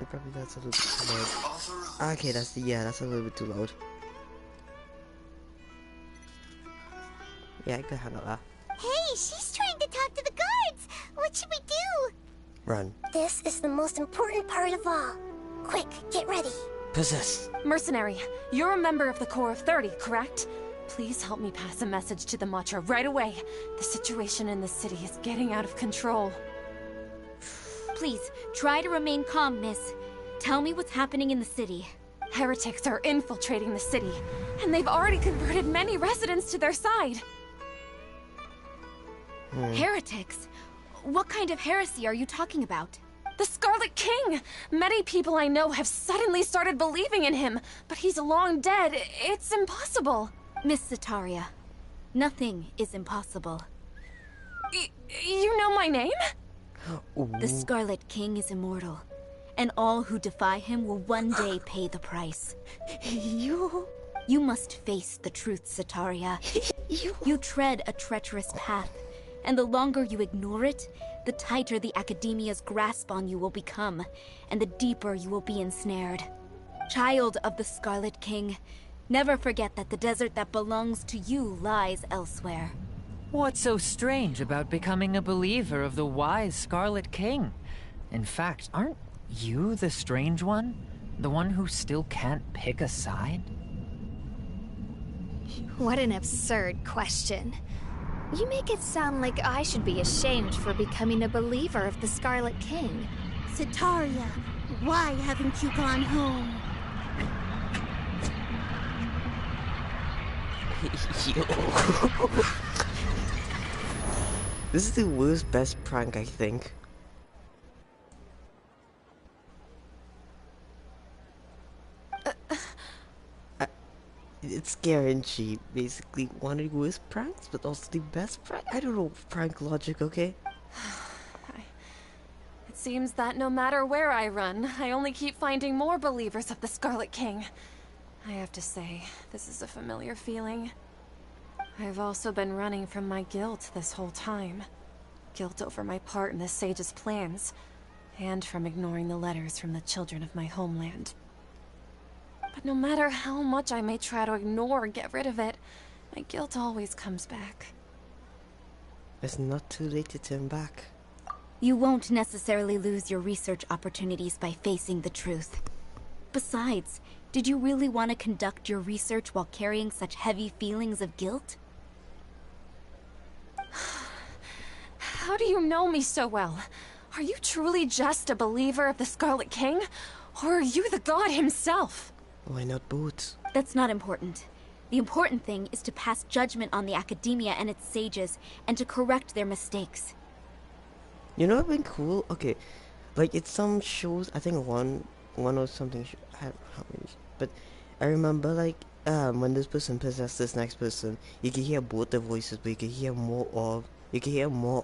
Probably that's a little bit too loud. Okay, that's a little bit too loud. Yeah, I could handle that. Hey, she's trying to talk to the guards! What should we do? Run. This is the most important part of all. Quick, get ready. Possess. Mercenary, you're a member of the Corps of 30, correct? Please help me pass a message to the Matra right away. The situation in the city is getting out of control. Please, try to remain calm, miss. Tell me what's happening in the city. Heretics are infiltrating the city, and they've already converted many residents to their side. Heretics? What kind of heresy are you talking about? The Scarlet King! Many people I know have suddenly started believing in him, but he's long dead. It's impossible. Miss Sataria, nothing is impossible. You know my name? The Scarlet King is immortal, and all who defy him will one day pay the price. You? You must face the truth, Sataria. You tread a treacherous path, and the longer you ignore it, the tighter the Academia's grasp on you will become, and the deeper you will be ensnared. Child of the Scarlet King, never forget that the desert that belongs to you lies elsewhere. What's so strange about becoming a believer of the wise Scarlet King? In fact, aren't you the strange one? The one who still can't pick a side? What an absurd question. You make it sound like I should be ashamed for becoming a believer of the Scarlet King. Sataria, why haven't you gone home? This is the worst best prank, I think. It's guaranteed. Basically, one of the worst pranks, but also the best prank. I don't know prank logic, okay? It seems that no matter where I run, I only keep finding more believers of the Scarlet King. I have to say, this is a familiar feeling. I've also been running from my guilt this whole time. Guilt over my part in the Sage's plans, and from ignoring the letters from the children of my homeland. But no matter how much I may try to ignore or get rid of it, my guilt always comes back. It's not too late to turn back. You won't necessarily lose your research opportunities by facing the truth. Besides, did you really want to conduct your research while carrying such heavy feelings of guilt? How do you know me so well? Are you truly just a believer of the Scarlet King? Or are you the god himself? Why not both? That's not important. The important thing is to pass judgment on the Academia and its sages, and to correct their mistakes. You know what'd been cool? Okay, like it's some shows. I think one or something. I don't know how many, but I remember like when this person possessed this next person, you can hear both the voices, but you can hear more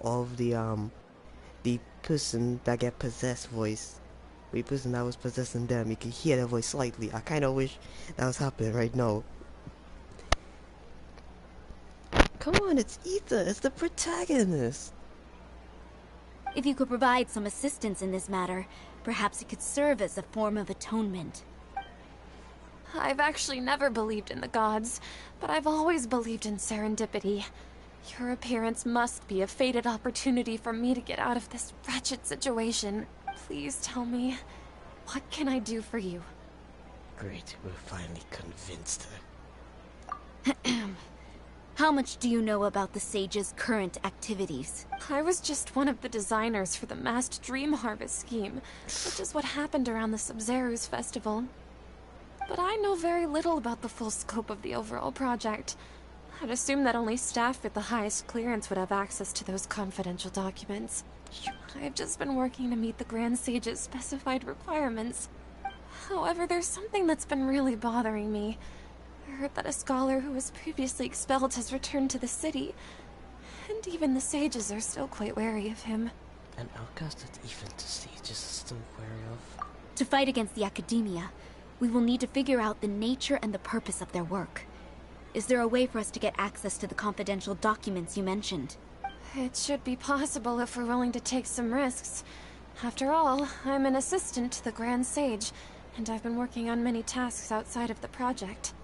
of the person that get possessed voice. The person that was possessing them, you can hear their voice slightly. I kind of wish that was happening right now. Come on, it's Ether. It's the protagonist. If you could provide some assistance in this matter, perhaps it could serve as a form of atonement. I've actually never believed in the gods, but I've always believed in serendipity. Your appearance must be a fated opportunity for me to get out of this wretched situation. Please tell me, what can I do for you? Great, we're finally convinced her. How much do you know about the Sage's current activities? I was just one of the designers for the massed dream harvest scheme, which is what happened around the Sub-Zero's festival. But I know very little about the full scope of the overall project. I'd assume that only staff with the highest clearance would have access to those confidential documents. I've just been working to meet the Grand Sage's specified requirements. However, there's something that's been really bothering me. I heard that a scholar who was previously expelled has returned to the city, and even the sages are still quite wary of him. An outcast that even the sages are still wary of? To fight against the Academia, we will need to figure out the nature and the purpose of their work. Is there a way for us to get access to the confidential documents you mentioned? It should be possible if we're willing to take some risks. After all, I'm an assistant to the Grand Sage, and I've been working on many tasks outside of the project.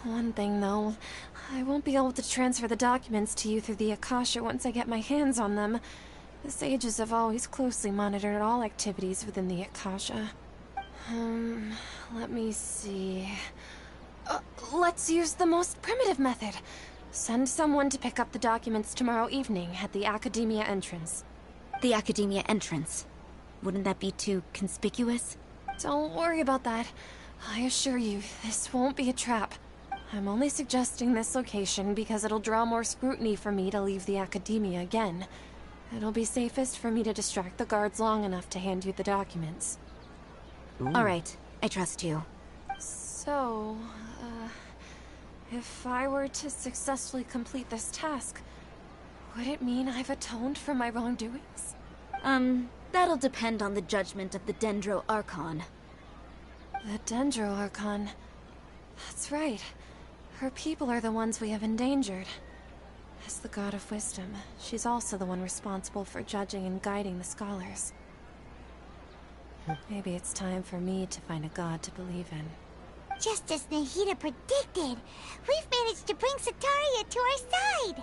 One thing, though, I won't be able to transfer the documents to you through the Akasha once I get my hands on them. The sages have always closely monitored all activities within the Akasha. Let me see... let's use the most primitive method. Send someone to pick up the documents tomorrow evening at the Academia entrance. The Academia entrance? Wouldn't that be too conspicuous? Don't worry about that. I assure you, this won't be a trap. I'm only suggesting this location because it'll draw more scrutiny for me to leave the Academia again. It'll be safest for me to distract the guards long enough to hand you the documents. All right, I trust you. So, if I were to successfully complete this task, would it mean I've atoned for my wrongdoings? That'll depend on the judgment of the Dendro Archon. The Dendro Archon. That's right. Her people are the ones we have endangered. As the god of wisdom, she's also the one responsible for judging and guiding the scholars. Maybe it's time for me to find a god to believe in. Just as Nahida predicted, we've managed to bring Sataria to our side!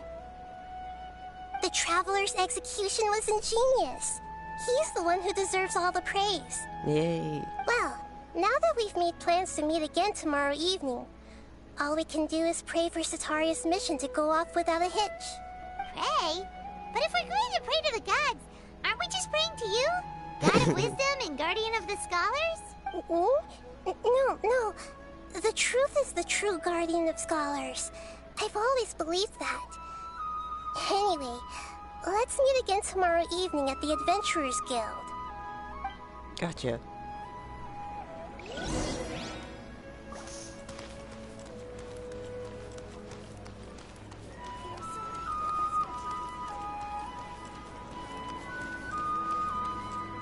The Traveler's execution was ingenious. He's the one who deserves all the praise. Yay. Well, now that we've made plans to meet again tomorrow evening, all we can do is pray for Sataria's mission to go off without a hitch. Pray? But if we're going to pray to the gods, aren't we just praying to you? God of wisdom and guardian of the scholars? No. The truth is the true guardian of scholars. I've always believed that. Anyway, let's meet again tomorrow evening at the Adventurers Guild. Gotcha.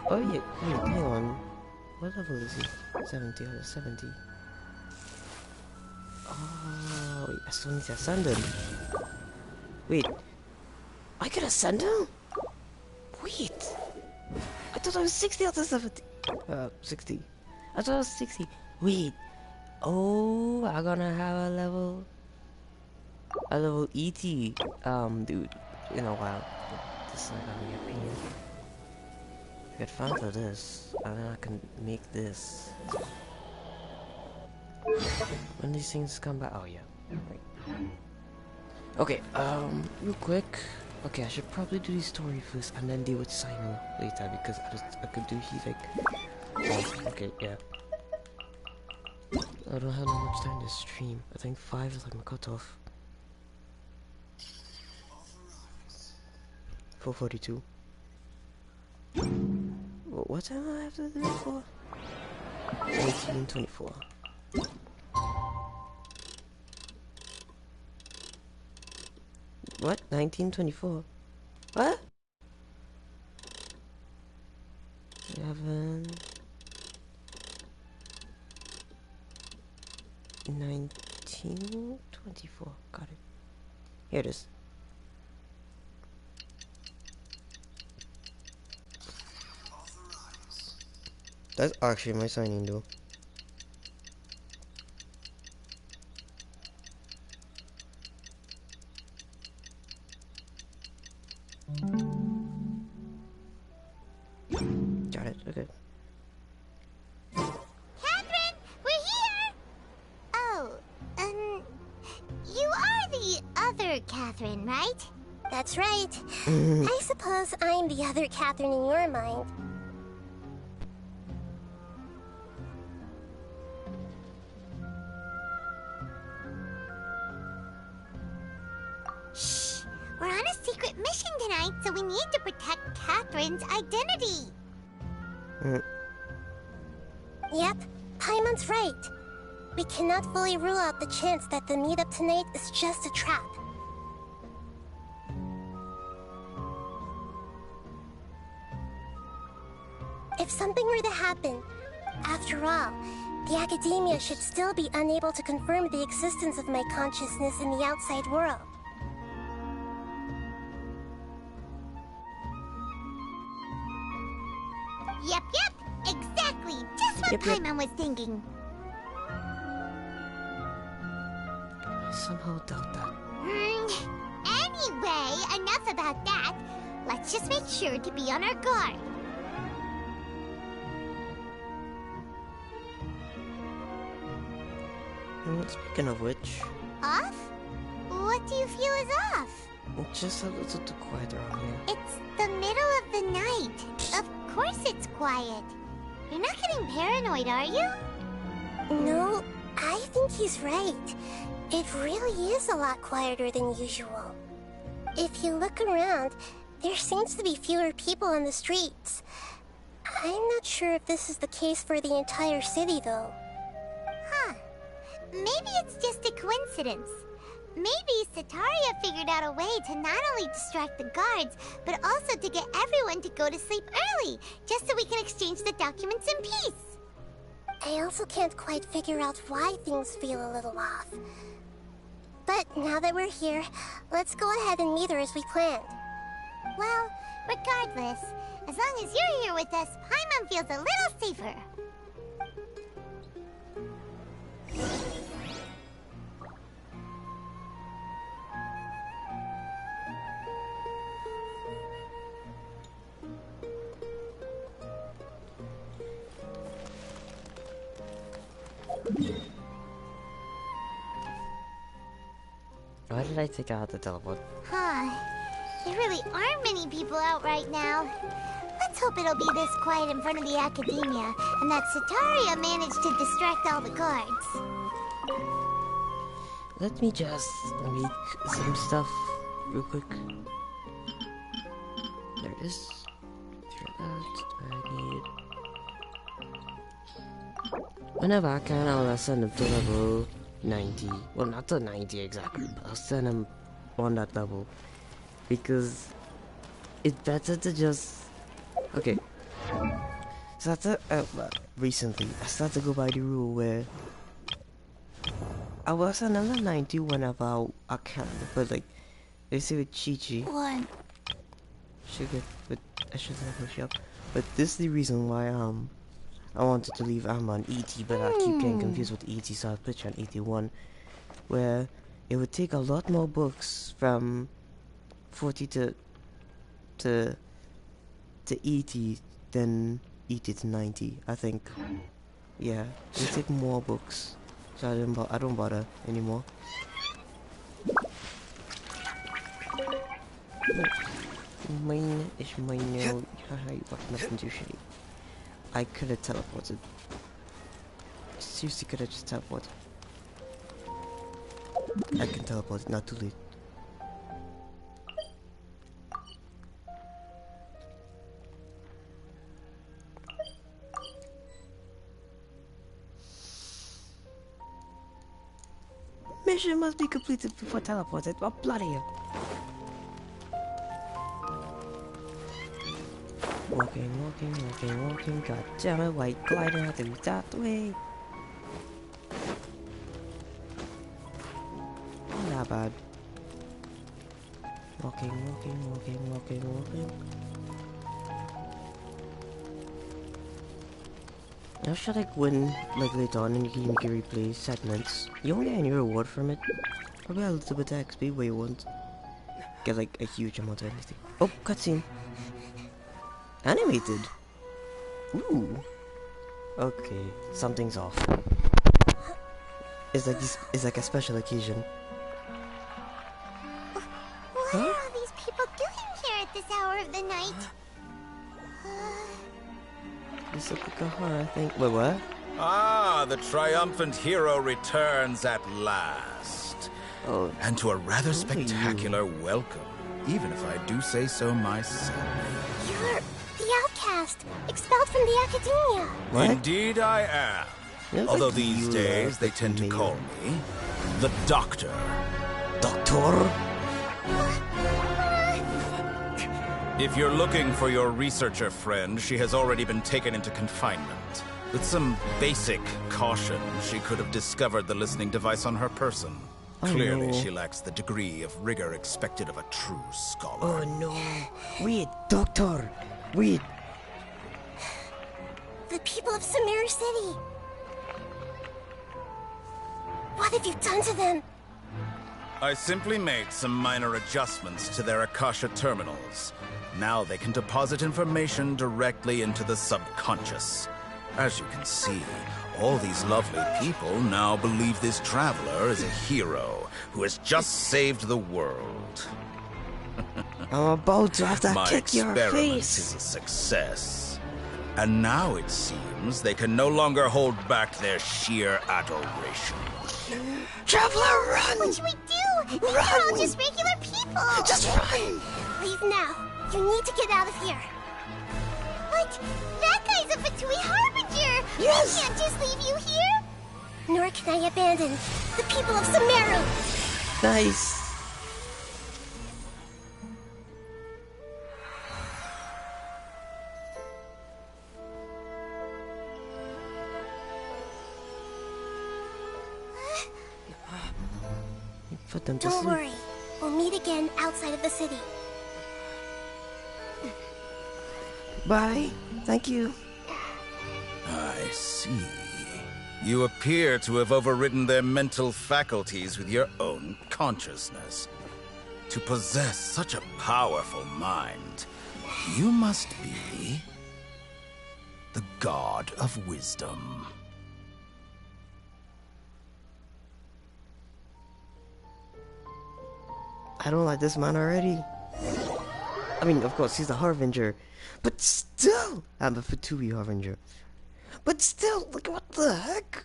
Oh yeah, wait, hang on. What level is he? 70 out of 70. Oh, I still need to ascend him. Wait, I can ascend him? Wait, I thought I was 60 out of 70. 60. I thought I was 60. Wait, oh, I'm gonna have a level ET, dude, in a while. This is not gonna be a pain. I could find for this, and then I can make this. When these things come back, oh yeah, right. Okay, real quick. Okay, I should probably do the story first, and then deal with Simon later because I could do Heathic. Oh, okay, yeah. I don't have that much time to stream. I think 5 is like my cutoff. 4:42. What time do I have to do it for? 18:24. What? 19:24? What? 11 19:24. Got it. Here it is. That's actually my signing though. Got it, okay. Catherine, we're here! Oh, you are the other Catherine, right? That's right. I suppose I'm the other Catherine in your mind. We're on a secret mission tonight, so we need to protect Catherine's identity. Yep, Paimon's right. We cannot fully rule out the chance that the meetup tonight is just a trap. If something were to happen, after all, the academia should still be unable to confirm the existence of my consciousness in the outside world. Yep, exactly. Just what Paimon was thinking. I somehow doubt that. Anyway, enough about that. Let's just make sure to be on our guard. Speaking of which... Off? What do you feel is off? Just a little too quiet around here. It's the middle of the night. Of course it's quiet. You're not getting paranoid, are you? No, I think he's right. It really is a lot quieter than usual. If you look around, there seems to be fewer people on the streets. I'm not sure if this is the case for the entire city, though. Huh. Maybe it's just a coincidence. Maybe Sataria figured out a way to not only distract the guards, but also to get everyone to go to sleep early, just so we can exchange the documents in peace. I also can't quite figure out why things feel a little off. But now that we're here, let's go ahead and meet her as we planned. Well, regardless, as long as you're here with us, Paimon feels a little safer. Why did I take out the teleport? Huh. There really aren't many people out right now. Let's hope it'll be this quiet in front of the academia, and that Sataria managed to distract all the guards. Let me just make some stuff real quick. There it is. Through that, I need... Whenever I can, I'll send them to level 90. Well, not to 90 exactly, but I'll send them on that level. Because it's better to just... Okay. So recently, I started to go by the rule where I was on level 90 whenever I can, but like, they say with Chi-Chi, What? I should level she up. But this is the reason why I wanted to leave Amma on 80, but I keep getting confused with 80, so I put you on 81, where it would take a lot more books from 40 to 80 than 80 to 90, I think. Yeah, it would take more books, so I don't bother anymore. Mine is mine now. Haha, you got nothing to shitty. I could have teleported. Seriously, could have just teleported. I can teleport, not too late. Mission must be completed before teleported. Oh, bloody hell. Walking. God damn it, white glider had to be that way. Not bad. Walking. Now should I go in like later on and you can replay segments? You won't get any reward from it. Probably a little bit of XP, but you won't get like a huge amount of anything. Oh, cutscene. Animated. Ooh. Okay, something's off. It's like a special occasion. What are all these people doing here at this hour of the night? This looks like a horror thing. Wait, what? Ah, the triumphant hero returns at last. Oh. And to a rather spectacular welcome, even if I do say so myself. You're the outcast, expelled from the academia. What? Indeed I am. Looks Although like these you days they tend to call me the Doctor. Doctor? If you're looking for your researcher friend, she has already been taken into confinement. With some basic caution, she could have discovered the listening device on her person. Oh, Clearly, no. she lacks the degree of rigor expected of a true scholar. Oh no. Wait, Doctor. Wait. The people of Sumeru City. What have you done to them? I simply made some minor adjustments to their Akasha terminals. Now they can deposit information directly into the subconscious. As you can see, all these lovely people now believe this traveler is a hero who has just saved the world. I'm about to have to My kick your experiment face. is a success. And now it seems they can no longer hold back their sheer adoration. Traveler, run! What should we do? These are all just regular people. Just run! Leave now. You need to get out of here. But that guy's a Fatui Harbinger. Yes! We can't just leave you here. Nor can I abandon the people of Sumeru. Nice. put them to Don't sleep. worry. We'll meet again outside of the city. Bye. Thank you. I see. You appear to have overridden their mental faculties with your own consciousness. To possess such a powerful mind, you must be the god of wisdom. I don't like this man already. I mean, of course, he's a Harbinger. But still! I'm a Fatui Harbinger. But still, like, what the heck?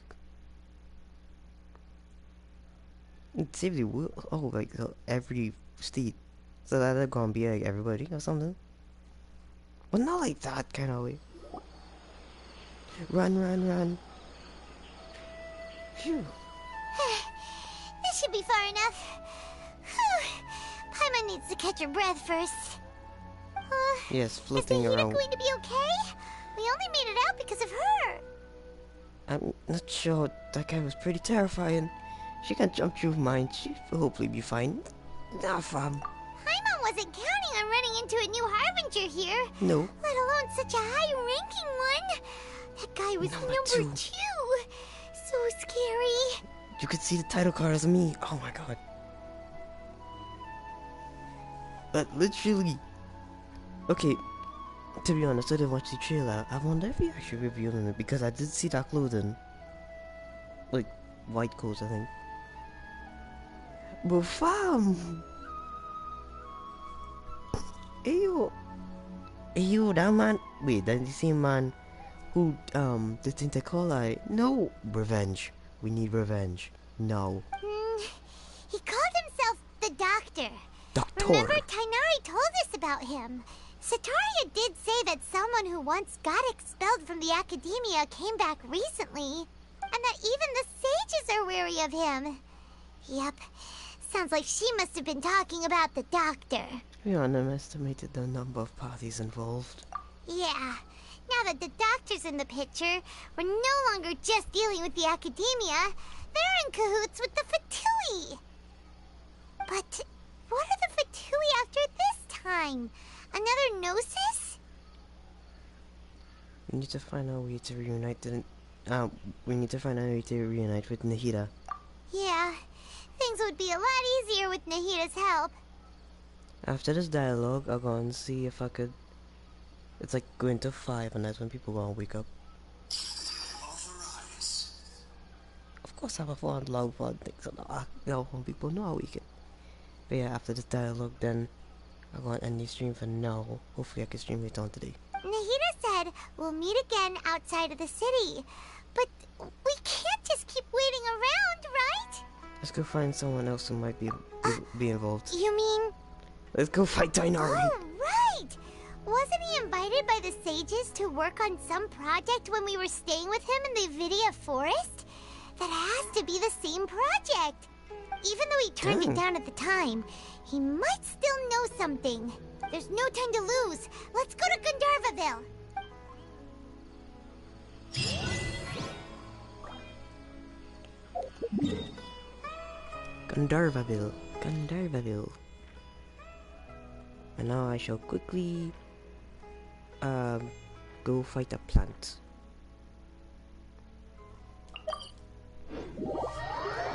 It saved will. Oh, like, every state. So that they're gonna be like everybody or something? But not like that kind of way. Run, run, run. Phew. This should be far enough. Whew. Paimon needs to catch her breath first. Yes, Is floating Nahida around. going to be okay? We only made it out because of her. I'm not sure. That guy was pretty terrifying. She can jump through mine. She will hopefully be fine. Nah, fam. Paimon wasn't counting on running into a new Harbinger here. No. Let alone such a high-ranking one. That guy was Number number 2. two. So scary. You could see the title card as me. Oh my god. But literally. Okay. To be honest, I didn't watch the trailer. I wonder if he actually revealed it because I did see that clothing. Like, white clothes, I think. But fam! Ew. Ew, that man. Wait, that's the same man who, the thing they call like. No! Revenge. We need revenge. No. He called himself the Doctor. Doctor! Remember, Tainari told us about him. Sataria did say that someone who once got expelled from the academia came back recently, and that even the sages are wary of him. Yep, sounds like she must have been talking about the Doctor. We underestimated the number of parties involved. Yeah, now that the Doctor's in the picture, we're no longer just dealing with the academia, they're in cahoots with the Fatui. But what are the Fatui after this time? Another Gnosis? We need to find a way to reunite we need to find a way to reunite with Nahida. Yeah, things would be a lot easier with Nahida's help. After this dialogue, I'll go and see if I could. It's like going to 5 and that's when people gonna wake up. Of course I have a fun loud fun thing, so I want people know how we can. But yeah, after this dialogue then I'll go and end the stream for now. Hopefully I can stream later on today. Nahida said we'll meet again outside of the city. But we can't just keep waiting around, right? Let's go find someone else who might be involved. You mean... Let's go fight Tainari! Oh, right! Wasn't he invited by the sages to work on some project when we were staying with him in the Vidia forest? That has to be the same project. Even though he turned it down at the time, he might still know something. There's no time to lose. Let's go to Gandharvaville. Gandharvaville. Gandharvaville. And now I shall quickly go fight a plant.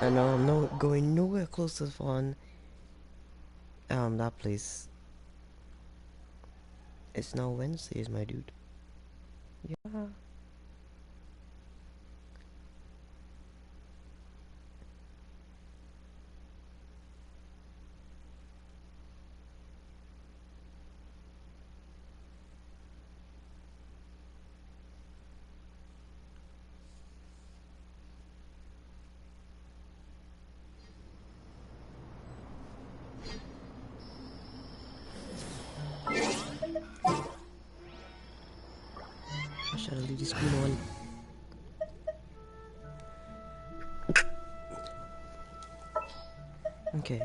And now I'm not going nowhere close to fun. That place. It's now Wednesdays, my dude. Yeah. Should I leave the screen on? Okay.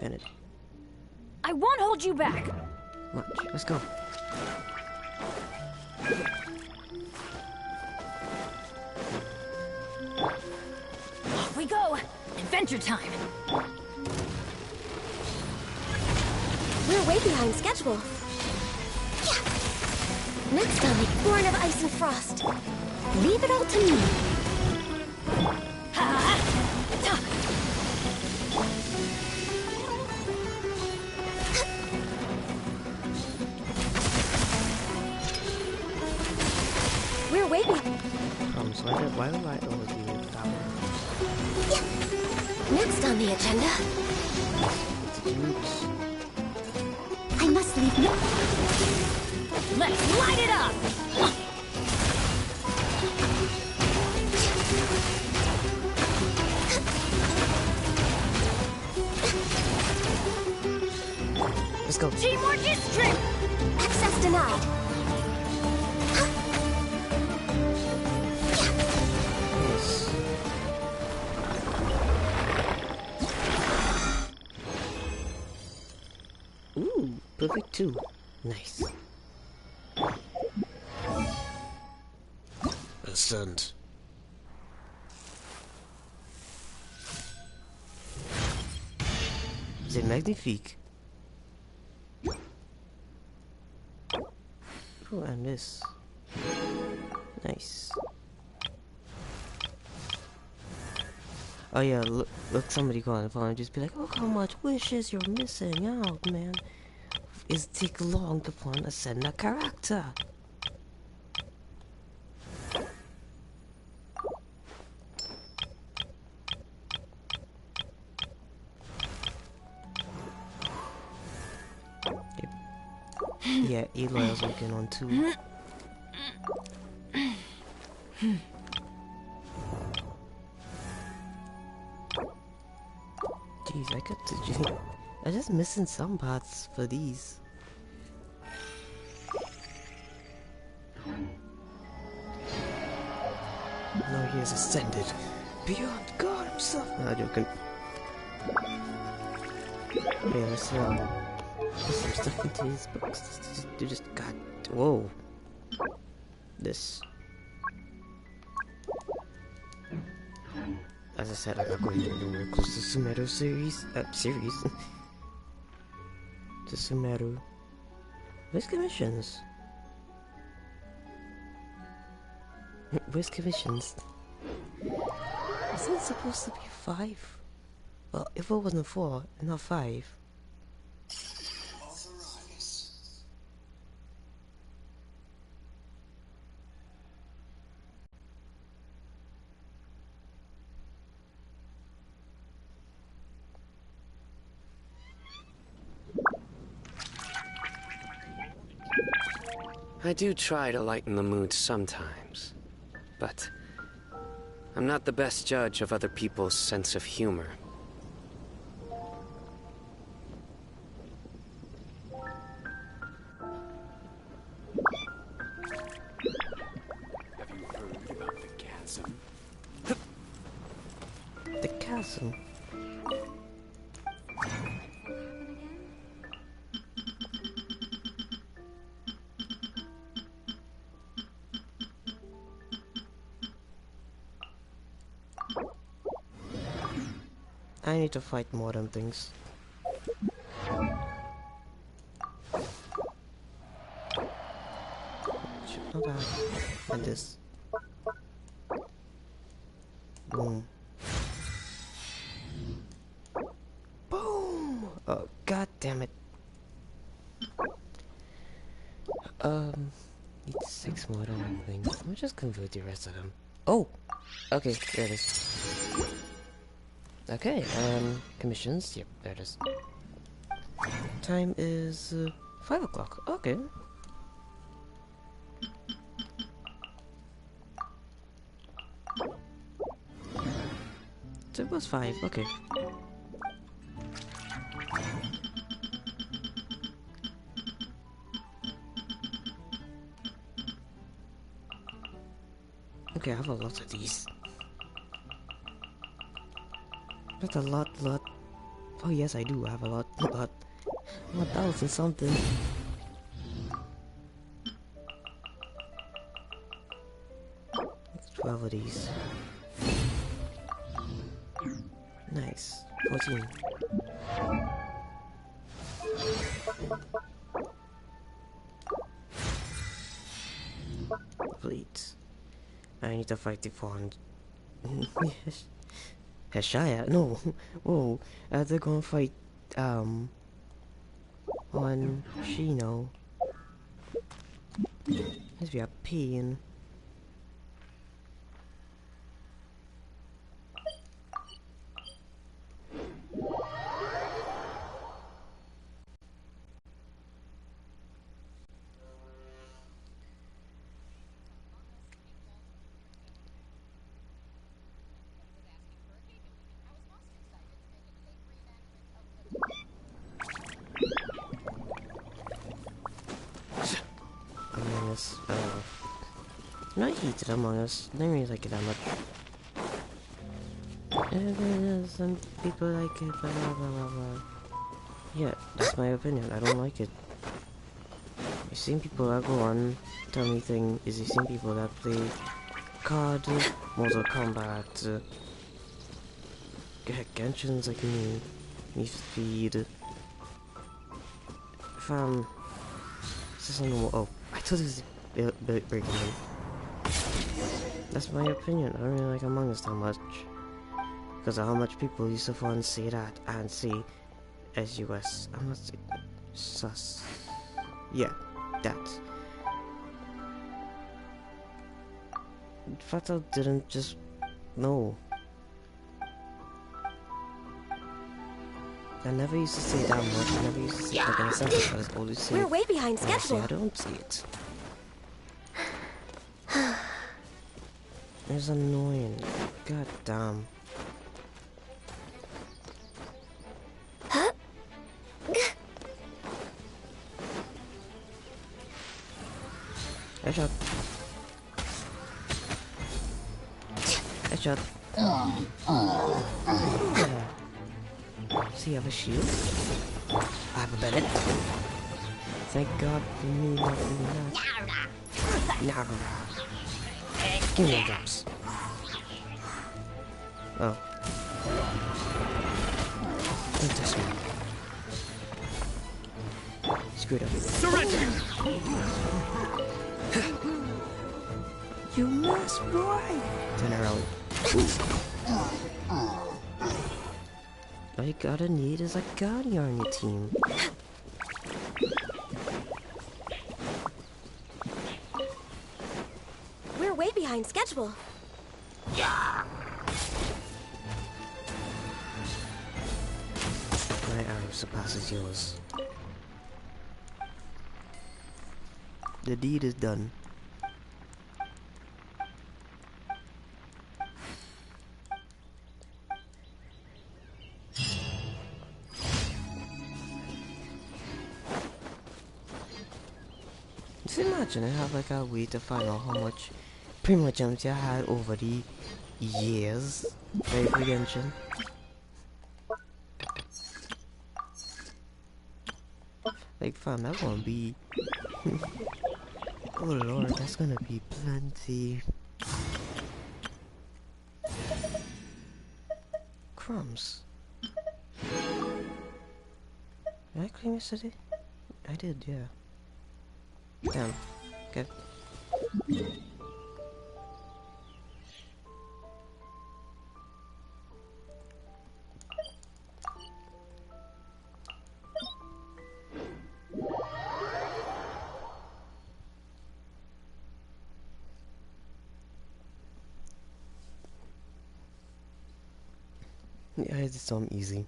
Bennett. I won't hold you back. Watch. Let's go. adventure time! We're way behind schedule. Yeah. Next on the Born of Ice and Frost. Leave it all to me. We're way behind. So why do I overview that one? Yeah. Next on the agenda. I must leave no. Let's light it up! Let's go. Teamwork is strength! Access denied. Yes. Ooh, perfect 2. Nice. Ascend. C'est magnifique. Oh, and this. Nice. Oh yeah, look somebody call on the phone and just be like, look how much wishes you're missing out, man. It's take long to find a sender character. Yep. Yeah, Eloy's working on 2. Jeez, I got to. I'm just missing some parts for these. Now he has ascended beyond God himself. No, I'm joking. Yeah, let's put some stuff into his books. You just got. Whoa. This. As I said, I'm not going to do anywhere close to Sumeru series. To Sumeru. Where's commissions? Where's commissions? Isn't it supposed to be 5? Well, if it wasn't 4, not 5. I do try to lighten the mood sometimes, but I'm not the best judge of other people's sense of humor. Have you heard about the chasm? The chasm? I need to fight more than things. Not that. And this. Boom. Boom! Oh, god damn it. Need 6 more than things. Let me just convert the rest of them. Oh! Okay, there it is. Okay, commissions. Yep, there it is. Time is 5 o'clock. Okay. So it was 5. Okay. Okay, I have a lot of these. That's a lot. Oh yes, I do have a lot. 1,000 something. That's 12 of these. Nice. 14. Please. I need to fight the fawn. Yes. Heshaya? No. Whoa. They're gonna fight, on Shino. Must be a pain. Among Us. Not heated Among Us. I don't really like it that much. Some people like it, blah blah blah blah blah. Yeah, that's my opinion. I don't like it. I've seen people that go on tell me thing is the same people that play COD, Mortal Kombat, Genshin's like me, Need for Speed. Fam, it's just normal. Oh, I thought it was breaking in. That's my opinion. I don't really like Among Us that much. Because of how much people used to fun say that and say SUS. I'm not saying sus. Yeah, that. Fatal didn't just know. I never used to say that much. I never used to say it like in a sentence. I was always saying. We're way behind schedule. I don't see it. It's annoying. God damn. Headshot. Headshot. Yeah. So you have a shield? I have a Bennett. Thank God for me not doing that. Nara. Give me the drops. Oh. Don't touch me. Screwed up. Surrender! You must boy! Turn around. All you gotta need is a guardian on your team. We're way behind schedule. My arrow surpasses yours. The deed is done. Just imagine I have like a way to find out how much pretty much empty I had over the years by Genshin. Like fam, that won't be oh lord, that's gonna be plenty. Crumbs. Did I claim yesterday? I did, yeah. Damn. Okay. Yeah, it's so easy.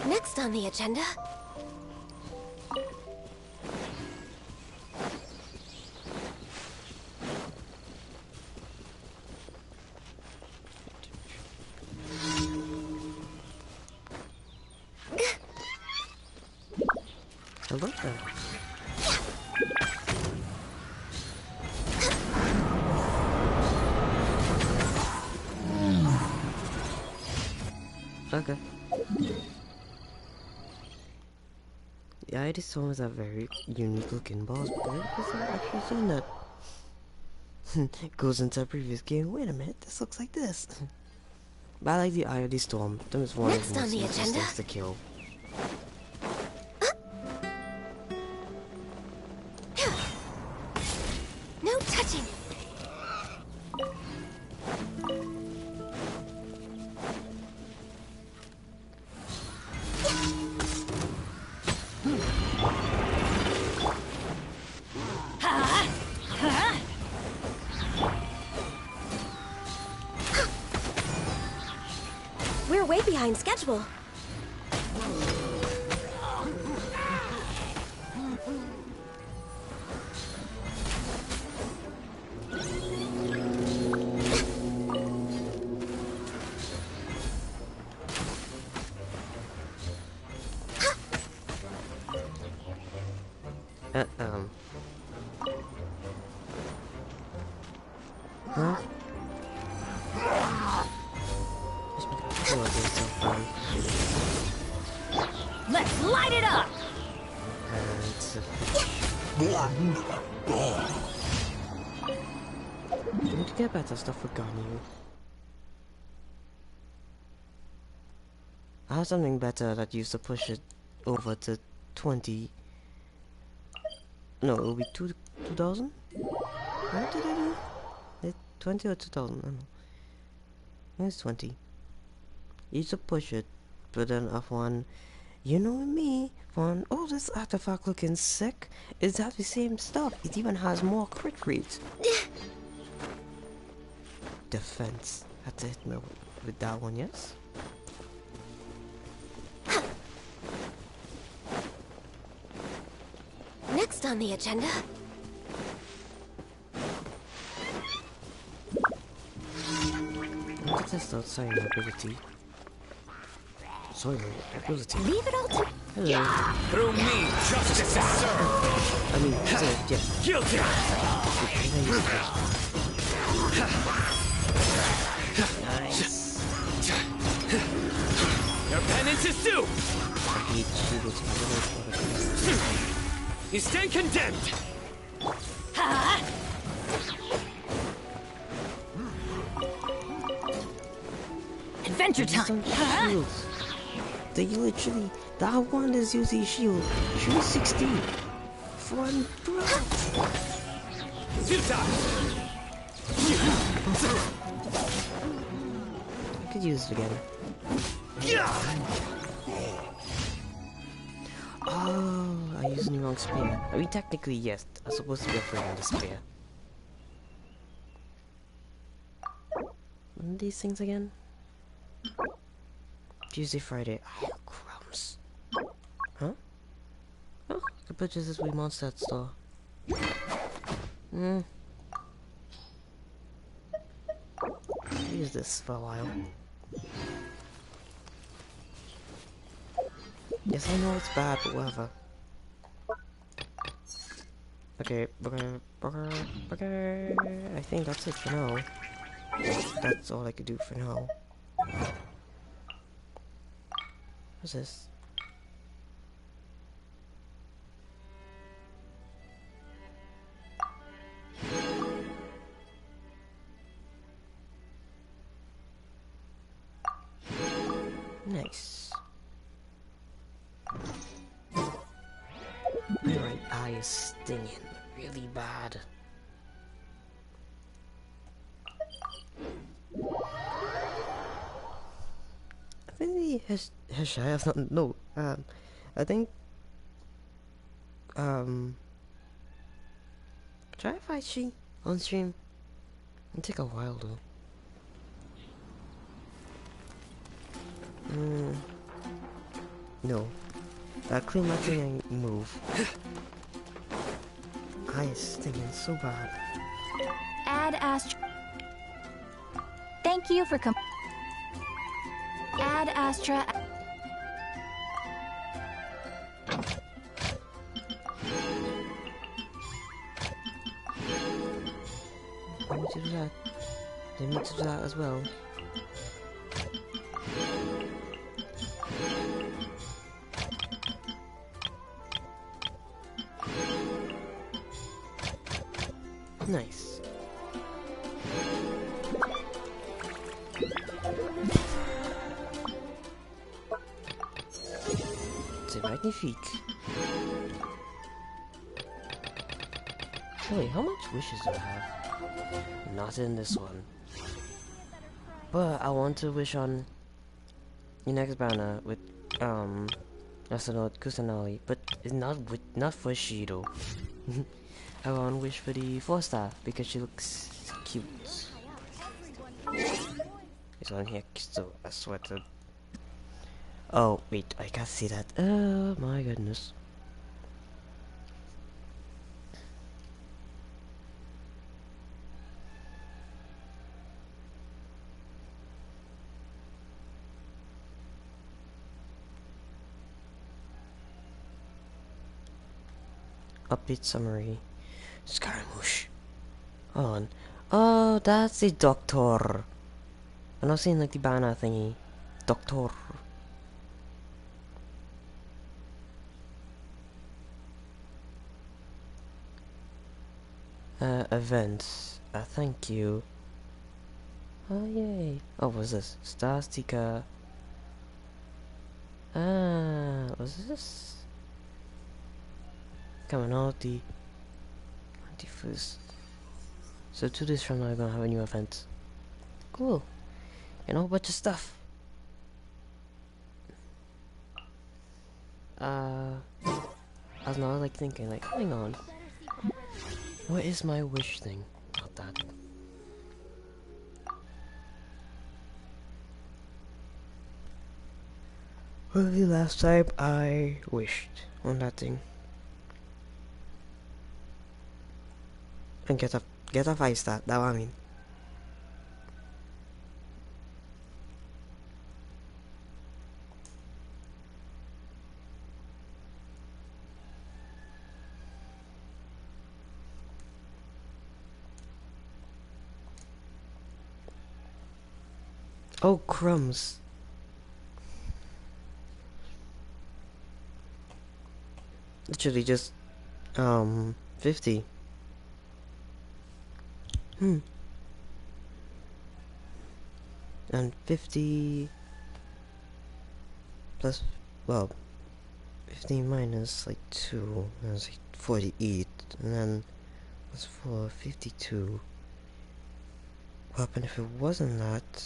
Next on the agenda. I love that. Okay. Yeah, these songs are very unique looking boss, but I've actually seen that. Goes into a previous game. Wait a minute, this looks like this. But I like the Eye of the Storm. Them is one of the most easiest things to kill. No touching. We're way behind schedule. Huh? Let's light it up! I need to get better stuff for Ganyu. I have something better that used to push it over to 20. No, it'll be 2000? What did I do? 20 or 2000? I don't know. I think it's 20. Used to push it, but then I've one. You know me, one. Oh, this artifact looking sick. It's have the same stuff. It even has more crit rates. Defense. Had to hit me with that one, yes? Next on the agenda. Look at this outside ability. Sorry, ability. Leave it all to. Hello. Through me, justice is served. I mean, yeah. Guilty. Nice. Your penance is due. I hate shields. You stand condemned. Adventure time! Shields. They literally, that one is using shield. Shield 16. Fun, bro. I could use it again. Oh, I used the wrong spear. I mean, technically, yes. I'm supposed to be afraid of the spear. What are these things again? Tuesday, Friday. Oh, crumbs. Huh? Oh, I could purchase this with monster at store. Use this for a while. Yes, I know it's bad, but whatever. Okay, I think that's it for now. That's all I could do for now. What's this? Nice. My right eye is stinging really bad. I think the Heshai has not. No, I think. Try to fight she on stream. It'll take a while though. No. Clean my thing and move. Eye is stinging so bad. Add Astra. Thank you for Add Astra. need to do that as well. Nice. C'est magnifique. Wait, how much wishes do I have? Not in this one. But I want to wish on the next banner with Astronaut Kusanagi, but it's not for Shido. I want to wish for the 4-star because she looks cute. This one here, so a sweater. Oh wait, I can't see that. Oh my goodness. Update summary. Scaramouche. Hold on. Oh, that's the doctor. I'm not seeing like the banner thingy. Doctor. Events. Thank you. Oh, yay. Oh, what's this? Star sticker. What's this? Coming out the 21st. So 2 days from now, we're gonna have a new event. Cool. And a whole bunch of stuff. I was now like thinking, like, hang on. What is my wish thing about that? What was the last time I wished on that thing? And get a 5-star, that's what I mean. Oh, crumbs. Literally just 50. And 50 plus, well, 15 minus like 2, that's like 48, and then that's for 52. What happened if it wasn't that?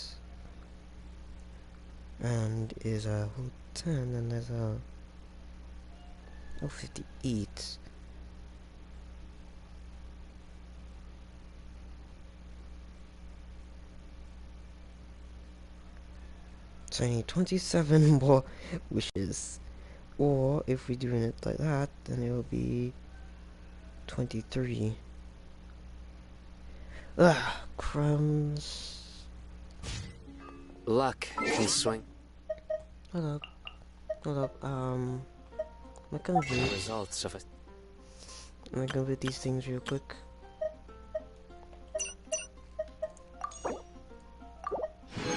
And is a whole 10, and there's a 58. So I need 27 more wishes. Or if we're doing it like that, then it will be 23. Ugh, crumbs. Luck can swing. Hold up, I'm gonna do Results of it. I'm gonna do these things real quick.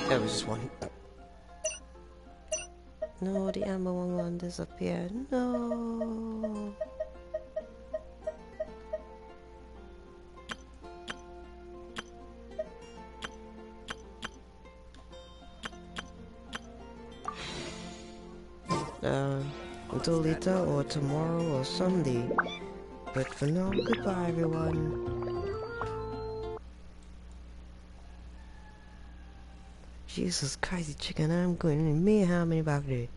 That was just one. No, the amber one won't disappear. No. Until later or tomorrow or Sunday. But for now, goodbye everyone. Jesus Christ, chicken, I'm going to mayhem in back there.